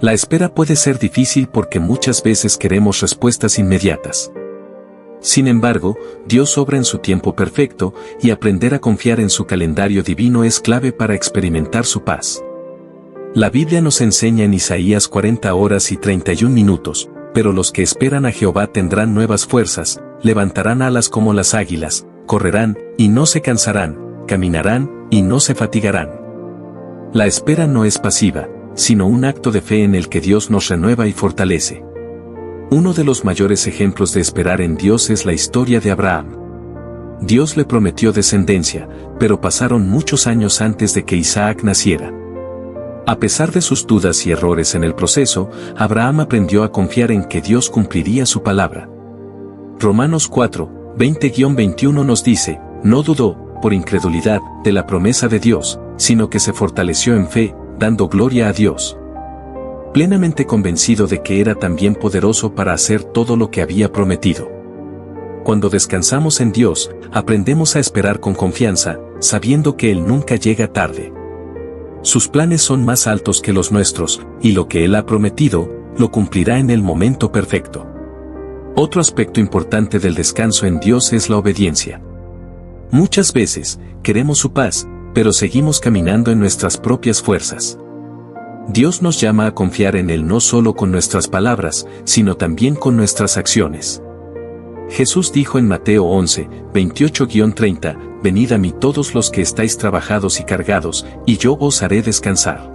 La espera puede ser difícil porque muchas veces queremos respuestas inmediatas. Sin embargo, Dios obra en su tiempo perfecto, y aprender a confiar en su calendario divino es clave para experimentar su paz. La Biblia nos enseña en Isaías 40:31, pero los que esperan a Jehová tendrán nuevas fuerzas, levantarán alas como las águilas, correrán, y no se cansarán, caminarán, y no se fatigarán. La espera no es pasiva, sino un acto de fe en el que Dios nos renueva y fortalece. Uno de los mayores ejemplos de esperar en Dios es la historia de Abraham. Dios le prometió descendencia, pero pasaron muchos años antes de que Isaac naciera. A pesar de sus dudas y errores en el proceso, Abraham aprendió a confiar en que Dios cumpliría su palabra. Romanos 4:20-21 nos dice: no dudó, por incredulidad, de la promesa de Dios, sino que se fortaleció en fe, dando gloria a Dios. Plenamente convencido de que era también poderoso para hacer todo lo que había prometido. Cuando descansamos en Dios, aprendemos a esperar con confianza, sabiendo que Él nunca llega tarde. Sus planes son más altos que los nuestros, y lo que Él ha prometido, lo cumplirá en el momento perfecto. Otro aspecto importante del descanso en Dios es la obediencia. Muchas veces, queremos su paz, pero seguimos caminando en nuestras propias fuerzas. Dios nos llama a confiar en Él no solo con nuestras palabras, sino también con nuestras acciones. Jesús dijo en Mateo 11, 28-30, «Venid a mí todos los que estáis trabajados y cargados, y yo os haré descansar.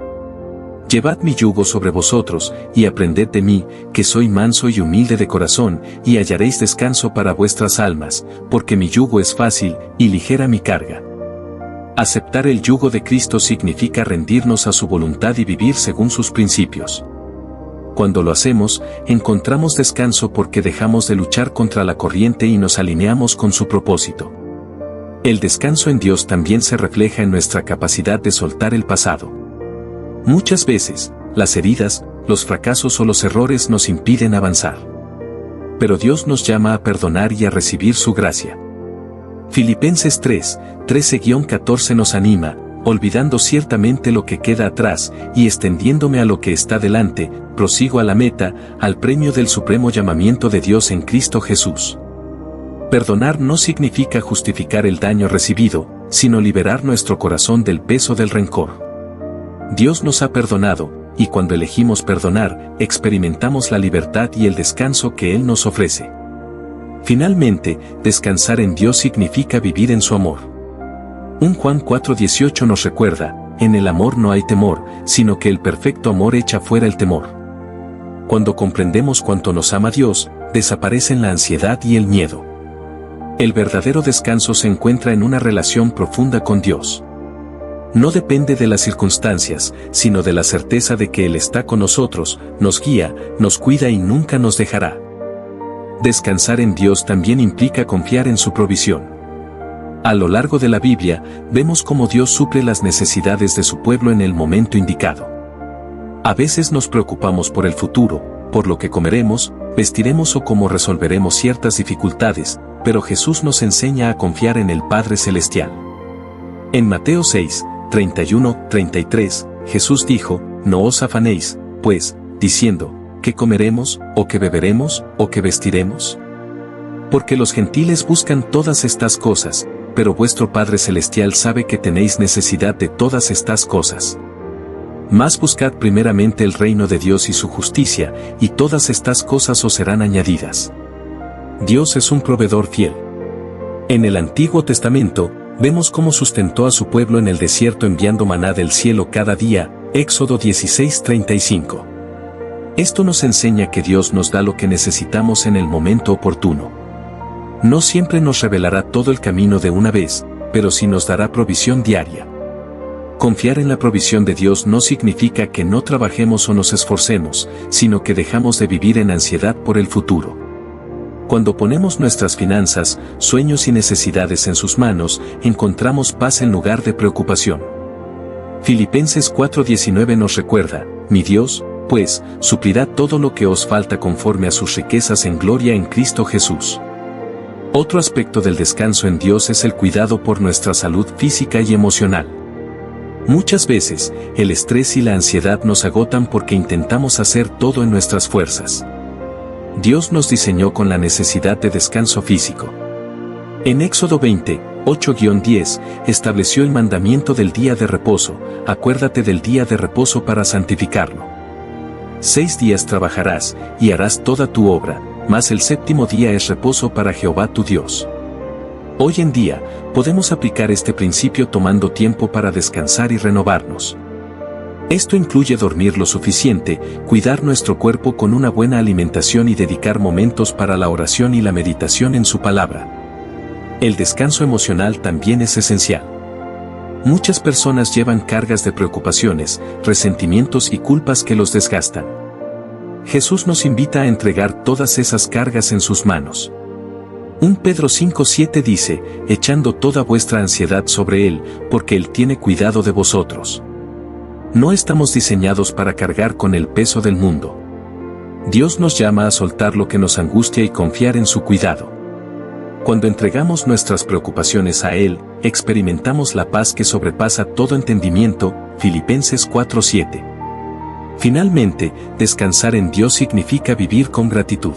Llevad mi yugo sobre vosotros, y aprended de mí, que soy manso y humilde de corazón, y hallaréis descanso para vuestras almas, porque mi yugo es fácil, y ligera mi carga». Aceptar el yugo de Cristo significa rendirnos a su voluntad y vivir según sus principios. Cuando lo hacemos, encontramos descanso porque dejamos de luchar contra la corriente y nos alineamos con su propósito. El descanso en Dios también se refleja en nuestra capacidad de soltar el pasado. Muchas veces, las heridas, los fracasos o los errores nos impiden avanzar. Pero Dios nos llama a perdonar y a recibir su gracia. Filipenses 3, 13-14 nos anima, olvidando ciertamente lo que queda atrás, y extendiéndome a lo que está delante, prosigo a la meta, al premio del supremo llamamiento de Dios en Cristo Jesús. Perdonar no significa justificar el daño recibido, sino liberar nuestro corazón del peso del rencor. Dios nos ha perdonado, y cuando elegimos perdonar, experimentamos la libertad y el descanso que Él nos ofrece. Finalmente, descansar en Dios significa vivir en su amor. 1 Juan 4:18 nos recuerda, en el amor no hay temor, sino que el perfecto amor echa fuera el temor. Cuando comprendemos cuánto nos ama Dios, desaparecen la ansiedad y el miedo. El verdadero descanso se encuentra en una relación profunda con Dios. No depende de las circunstancias, sino de la certeza de que Él está con nosotros, nos guía, nos cuida y nunca nos dejará. Descansar en Dios también implica confiar en su provisión. A lo largo de la Biblia, vemos cómo Dios suple las necesidades de su pueblo en el momento indicado. A veces nos preocupamos por el futuro, por lo que comeremos, vestiremos o cómo resolveremos ciertas dificultades, pero Jesús nos enseña a confiar en el Padre Celestial. En Mateo 6, 31-33, Jesús dijo, «No os afanéis, pues, diciendo, ¿qué comeremos, o qué beberemos, o qué vestiremos? Porque los gentiles buscan todas estas cosas, pero vuestro Padre Celestial sabe que tenéis necesidad de todas estas cosas. Mas buscad primeramente el reino de Dios y su justicia, y todas estas cosas os serán añadidas». Dios es un proveedor fiel. En el Antiguo Testamento, vemos cómo sustentó a su pueblo en el desierto enviando maná del cielo cada día, Éxodo 16:35. Esto nos enseña que Dios nos da lo que necesitamos en el momento oportuno. No siempre nos revelará todo el camino de una vez, pero sí nos dará provisión diaria. Confiar en la provisión de Dios no significa que no trabajemos o nos esforcemos, sino que dejamos de vivir en ansiedad por el futuro. Cuando ponemos nuestras finanzas, sueños y necesidades en sus manos, encontramos paz en lugar de preocupación. Filipenses 4:19 nos recuerda, «Mi Dios, pues, suplirá todo lo que os falta conforme a sus riquezas en gloria en Cristo Jesús». Otro aspecto del descanso en Dios es el cuidado por nuestra salud física y emocional. Muchas veces, el estrés y la ansiedad nos agotan porque intentamos hacer todo en nuestras fuerzas. Dios nos diseñó con la necesidad de descanso físico. En Éxodo 20, 8-10, estableció el mandamiento del día de reposo, acuérdate del día de reposo para santificarlo. 6 días trabajarás, y harás toda tu obra, mas el séptimo día es reposo para Jehová tu Dios. Hoy en día, podemos aplicar este principio tomando tiempo para descansar y renovarnos. Esto incluye dormir lo suficiente, cuidar nuestro cuerpo con una buena alimentación y dedicar momentos para la oración y la meditación en su palabra. El descanso emocional también es esencial. Muchas personas llevan cargas de preocupaciones, resentimientos y culpas que los desgastan. Jesús nos invita a entregar todas esas cargas en sus manos. 1 Pedro 5:7 dice, «Echando toda vuestra ansiedad sobre Él, porque Él tiene cuidado de vosotros». No estamos diseñados para cargar con el peso del mundo. Dios nos llama a soltar lo que nos angustia y confiar en su cuidado. Cuando entregamos nuestras preocupaciones a Él, experimentamos la paz que sobrepasa todo entendimiento, Filipenses 4:7. Finalmente, descansar en Dios significa vivir con gratitud.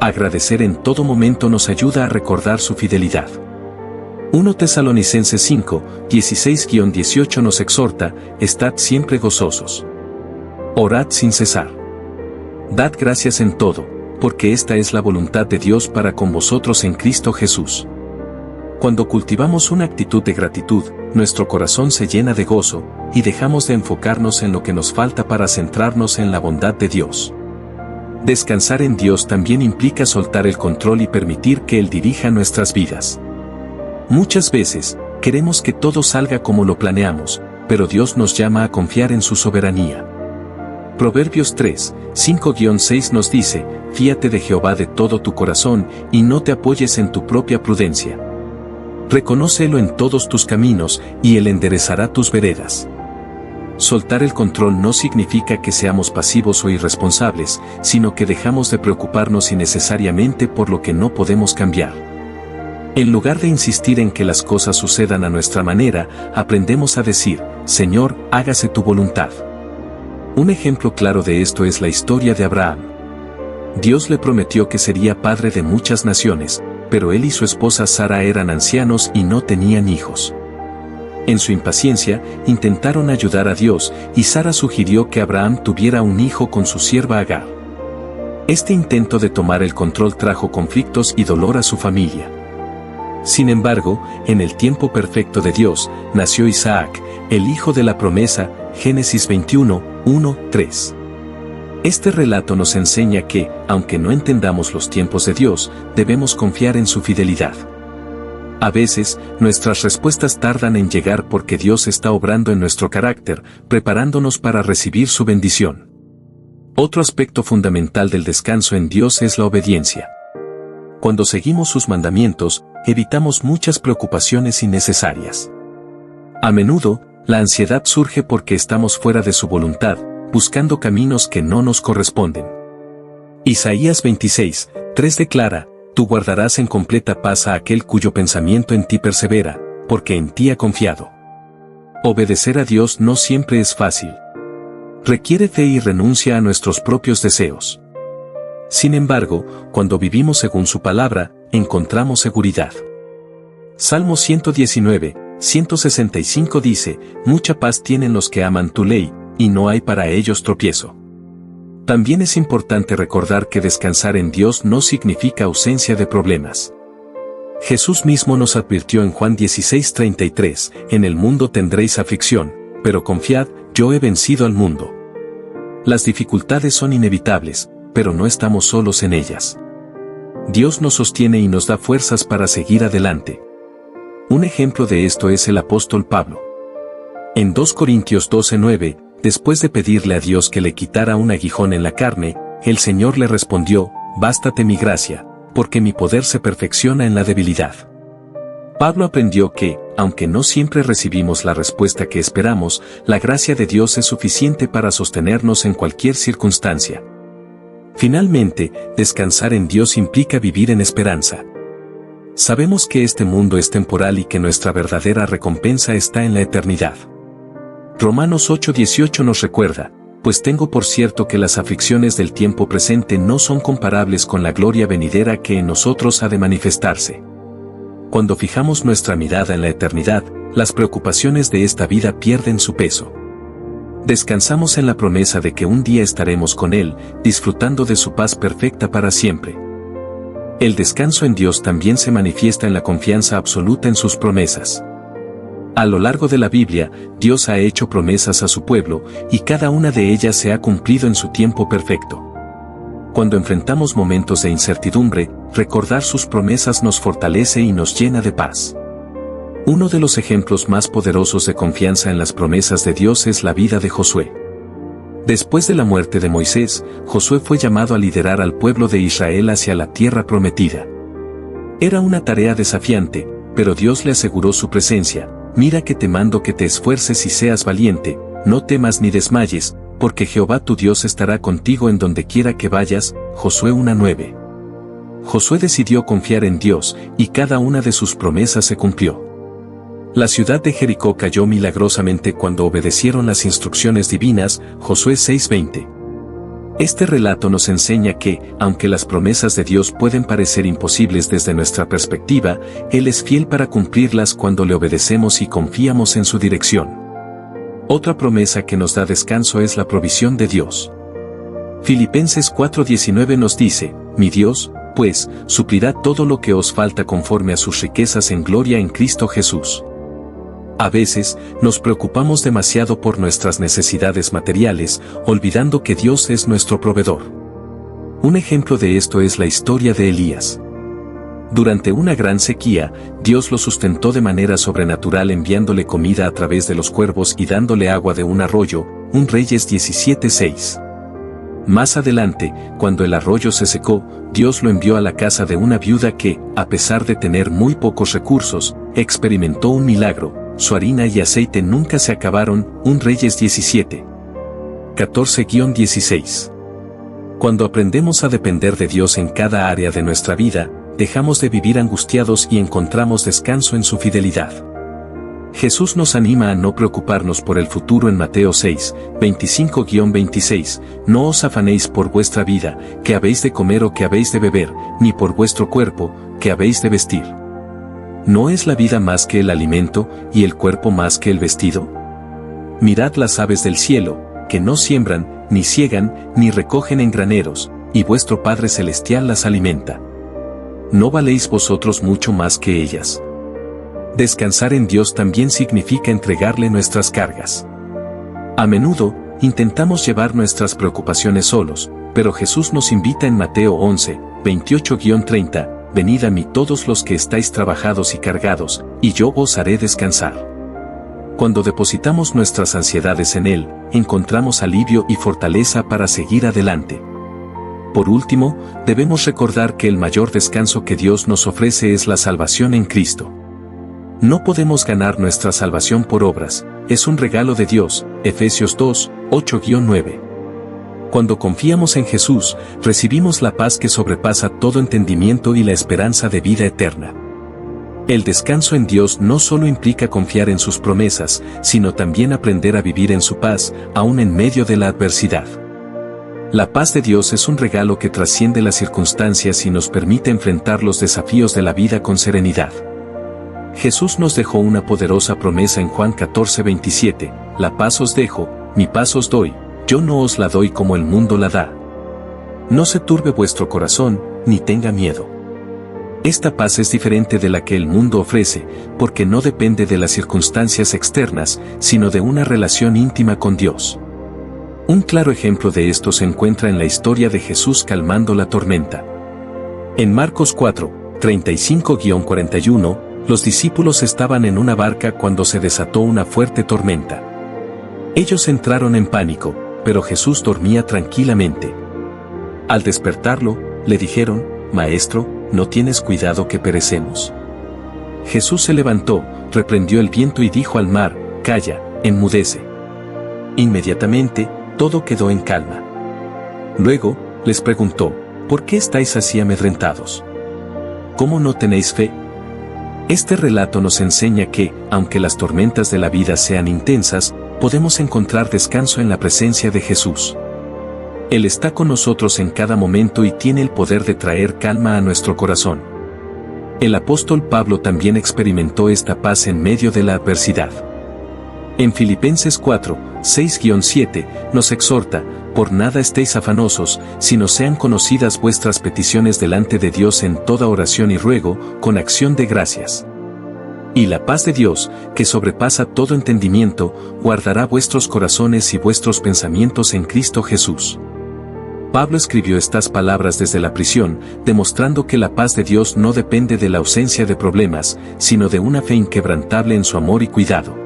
Agradecer en todo momento nos ayuda a recordar su fidelidad. 1 Tesalonicenses 5, 16-18 nos exhorta, estad siempre gozosos. Orad sin cesar. Dad gracias en todo, porque esta es la voluntad de Dios para con vosotros en Cristo Jesús. Cuando cultivamos una actitud de gratitud, nuestro corazón se llena de gozo, y dejamos de enfocarnos en lo que nos falta para centrarnos en la bondad de Dios. Descansar en Dios también implica soltar el control y permitir que Él dirija nuestras vidas. Muchas veces, queremos que todo salga como lo planeamos, pero Dios nos llama a confiar en su soberanía. Proverbios 3, 5-6 nos dice, fíate de Jehová de todo tu corazón, y no te apoyes en tu propia prudencia. Reconócelo en todos tus caminos, y Él enderezará tus veredas. Soltar el control no significa que seamos pasivos o irresponsables, sino que dejamos de preocuparnos innecesariamente por lo que no podemos cambiar. En lugar de insistir en que las cosas sucedan a nuestra manera, aprendemos a decir, Señor, hágase tu voluntad. Un ejemplo claro de esto es la historia de Abraham. Dios le prometió que sería padre de muchas naciones, pero él y su esposa Sara eran ancianos y no tenían hijos. En su impaciencia, intentaron ayudar a Dios, y Sara sugirió que Abraham tuviera un hijo con su sierva Agar. Este intento de tomar el control trajo conflictos y dolor a su familia. Sin embargo, en el tiempo perfecto de Dios, nació Isaac, el hijo de la promesa, Génesis 21, 1-3. Este relato nos enseña que, aunque no entendamos los tiempos de Dios, debemos confiar en su fidelidad. A veces, nuestras respuestas tardan en llegar porque Dios está obrando en nuestro carácter, preparándonos para recibir su bendición. Otro aspecto fundamental del descanso en Dios es la obediencia. Cuando seguimos sus mandamientos, evitamos muchas preocupaciones innecesarias. A menudo, la ansiedad surge porque estamos fuera de su voluntad, buscando caminos que no nos corresponden. Isaías 26, 3 declara, tú guardarás en completa paz a aquel cuyo pensamiento en ti persevera, porque en ti ha confiado. Obedecer a Dios no siempre es fácil. Requiere fe y renuncia a nuestros propios deseos. Sin embargo, cuando vivimos según su palabra, encontramos seguridad. Salmo 119, 165 dice, mucha paz tienen los que aman tu ley, y no hay para ellos tropiezo. También es importante recordar que descansar en Dios no significa ausencia de problemas. Jesús mismo nos advirtió en Juan 16:33, en el mundo tendréis aflicción, pero confiad, yo he vencido al mundo. Las dificultades son inevitables, pero no estamos solos en ellas. Dios nos sostiene y nos da fuerzas para seguir adelante. Un ejemplo de esto es el apóstol Pablo. En 2 Corintios 12:9, después de pedirle a Dios que le quitara un aguijón en la carne, el Señor le respondió, bástate mi gracia, porque mi poder se perfecciona en la debilidad. Pablo aprendió que, aunque no siempre recibimos la respuesta que esperamos, la gracia de Dios es suficiente para sostenernos en cualquier circunstancia. Finalmente, descansar en Dios implica vivir en esperanza. Sabemos que este mundo es temporal y que nuestra verdadera recompensa está en la eternidad. Romanos 8:18 nos recuerda, pues tengo por cierto que las aflicciones del tiempo presente no son comparables con la gloria venidera que en nosotros ha de manifestarse. Cuando fijamos nuestra mirada en la eternidad, las preocupaciones de esta vida pierden su peso. Descansamos en la promesa de que un día estaremos con Él, disfrutando de su paz perfecta para siempre. El descanso en Dios también se manifiesta en la confianza absoluta en sus promesas. A lo largo de la Biblia, Dios ha hecho promesas a su pueblo, y cada una de ellas se ha cumplido en su tiempo perfecto. Cuando enfrentamos momentos de incertidumbre, recordar sus promesas nos fortalece y nos llena de paz. Uno de los ejemplos más poderosos de confianza en las promesas de Dios es la vida de Josué. Después de la muerte de Moisés, Josué fue llamado a liderar al pueblo de Israel hacia la tierra prometida. Era una tarea desafiante, pero Dios le aseguró su presencia. Mira que te mando que te esfuerces y seas valiente, no temas ni desmayes, porque Jehová tu Dios estará contigo en donde quiera que vayas. Josué 1:9. Josué decidió confiar en Dios y cada una de sus promesas se cumplió. La ciudad de Jericó cayó milagrosamente cuando obedecieron las instrucciones divinas, Josué 6:20. Este relato nos enseña que, aunque las promesas de Dios pueden parecer imposibles desde nuestra perspectiva, Él es fiel para cumplirlas cuando le obedecemos y confiamos en su dirección. Otra promesa que nos da descanso es la provisión de Dios. Filipenses 4:19 nos dice, mi Dios, pues, suplirá todo lo que os falta conforme a sus riquezas en gloria en Cristo Jesús. A veces, nos preocupamos demasiado por nuestras necesidades materiales, olvidando que Dios es nuestro proveedor. Un ejemplo de esto es la historia de Elías. Durante una gran sequía, Dios lo sustentó de manera sobrenatural enviándole comida a través de los cuervos y dándole agua de un arroyo, 1 Reyes 17:6. Más adelante, cuando el arroyo se secó, Dios lo envió a la casa de una viuda que, a pesar de tener muy pocos recursos, experimentó un milagro. Su harina y aceite nunca se acabaron, 1 Reyes 17. 14-16. Cuando aprendemos a depender de Dios en cada área de nuestra vida, dejamos de vivir angustiados y encontramos descanso en su fidelidad. Jesús nos anima a no preocuparnos por el futuro en Mateo 6, 25-26, no os afanéis por vuestra vida, que habéis de comer o que habéis de beber, ni por vuestro cuerpo, que habéis de vestir. ¿No es la vida más que el alimento, y el cuerpo más que el vestido? Mirad las aves del cielo, que no siembran, ni siegan, ni recogen en graneros, y vuestro Padre Celestial las alimenta. ¿No valéis vosotros mucho más que ellas? Descansar en Dios también significa entregarle nuestras cargas. A menudo, intentamos llevar nuestras preocupaciones solos, pero Jesús nos invita en Mateo 11, 28-30, venid a mí todos los que estáis trabajados y cargados, y yo os haré descansar. Cuando depositamos nuestras ansiedades en Él, encontramos alivio y fortaleza para seguir adelante. Por último, debemos recordar que el mayor descanso que Dios nos ofrece es la salvación en Cristo. No podemos ganar nuestra salvación por obras, es un regalo de Dios, Efesios 2, 8-9. Cuando confiamos en Jesús, recibimos la paz que sobrepasa todo entendimiento y la esperanza de vida eterna. El descanso en Dios no solo implica confiar en sus promesas, sino también aprender a vivir en su paz, aún en medio de la adversidad. La paz de Dios es un regalo que trasciende las circunstancias y nos permite enfrentar los desafíos de la vida con serenidad. Jesús nos dejó una poderosa promesa en Juan 14:27, la paz os dejo, mi paz os doy. Yo no os la doy como el mundo la da. No se turbe vuestro corazón, ni tenga miedo. Esta paz es diferente de la que el mundo ofrece, porque no depende de las circunstancias externas, sino de una relación íntima con Dios. Un claro ejemplo de esto se encuentra en la historia de Jesús calmando la tormenta. En Marcos 4, 35-41, los discípulos estaban en una barca cuando se desató una fuerte tormenta. Ellos entraron en pánico, pero Jesús dormía tranquilamente. Al despertarlo, le dijeron, Maestro, ¿no tienes cuidado que perecemos? Jesús se levantó, reprendió el viento y dijo al mar, Calla, enmudece. Inmediatamente, todo quedó en calma. Luego, les preguntó, ¿por qué estáis así amedrentados? ¿Cómo no tenéis fe? Este relato nos enseña que, aunque las tormentas de la vida sean intensas, podemos encontrar descanso en la presencia de Jesús. Él está con nosotros en cada momento y tiene el poder de traer calma a nuestro corazón. El apóstol Pablo también experimentó esta paz en medio de la adversidad. En Filipenses 4, 6-7, nos exhorta, por nada estéis afanosos, sino sean conocidas vuestras peticiones delante de Dios en toda oración y ruego, con acción de gracias. Y la paz de Dios, que sobrepasa todo entendimiento, guardará vuestros corazones y vuestros pensamientos en Cristo Jesús. Pablo escribió estas palabras desde la prisión, demostrando que la paz de Dios no depende de la ausencia de problemas, sino de una fe inquebrantable en su amor y cuidado.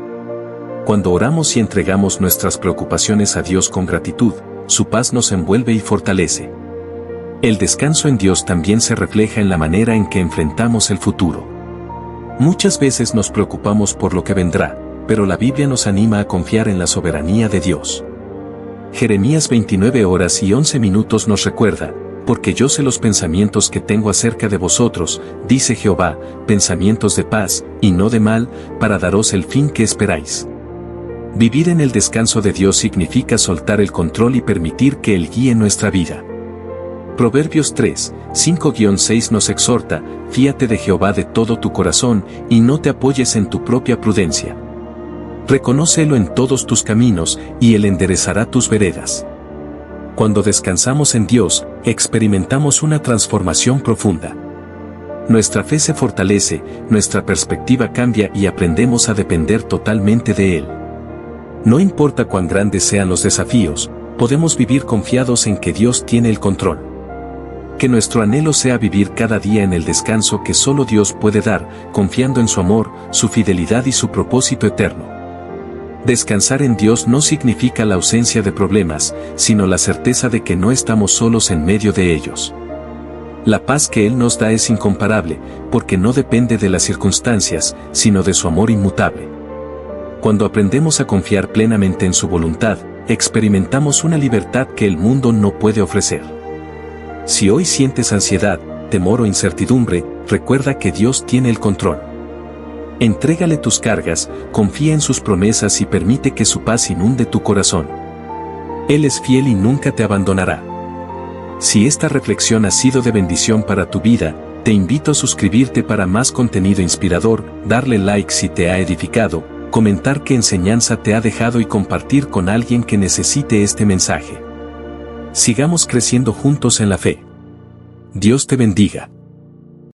Cuando oramos y entregamos nuestras preocupaciones a Dios con gratitud, su paz nos envuelve y fortalece. El descanso en Dios también se refleja en la manera en que enfrentamos el futuro. Muchas veces nos preocupamos por lo que vendrá, pero la Biblia nos anima a confiar en la soberanía de Dios. Jeremías 29 horas y 11 minutos nos recuerda, porque yo sé los pensamientos que tengo acerca de vosotros, dice Jehová, pensamientos de paz, y no de mal, para daros el fin que esperáis. Vivir en el descanso de Dios significa soltar el control y permitir que Él guíe nuestra vida. Proverbios 3, 5-6 nos exhorta, fíate de Jehová de todo tu corazón, y no te apoyes en tu propia prudencia. Reconócelo en todos tus caminos, y Él enderezará tus veredas. Cuando descansamos en Dios, experimentamos una transformación profunda. Nuestra fe se fortalece, nuestra perspectiva cambia y aprendemos a depender totalmente de Él. No importa cuán grandes sean los desafíos, podemos vivir confiados en que Dios tiene el control. Que nuestro anhelo sea vivir cada día en el descanso que solo Dios puede dar, confiando en su amor, su fidelidad y su propósito eterno. Descansar en Dios no significa la ausencia de problemas, sino la certeza de que no estamos solos en medio de ellos. La paz que Él nos da es incomparable, porque no depende de las circunstancias, sino de su amor inmutable. Cuando aprendemos a confiar plenamente en su voluntad, experimentamos una libertad que el mundo no puede ofrecer. Si hoy sientes ansiedad, temor o incertidumbre, recuerda que Dios tiene el control. Entrégale tus cargas, confía en sus promesas y permite que su paz inunde tu corazón. Él es fiel y nunca te abandonará. Si esta reflexión ha sido de bendición para tu vida, te invito a suscribirte para más contenido inspirador, darle like si te ha edificado, comentar qué enseñanza te ha dejado y compartir con alguien que necesite este mensaje. Sigamos creciendo juntos en la fe. Dios te bendiga.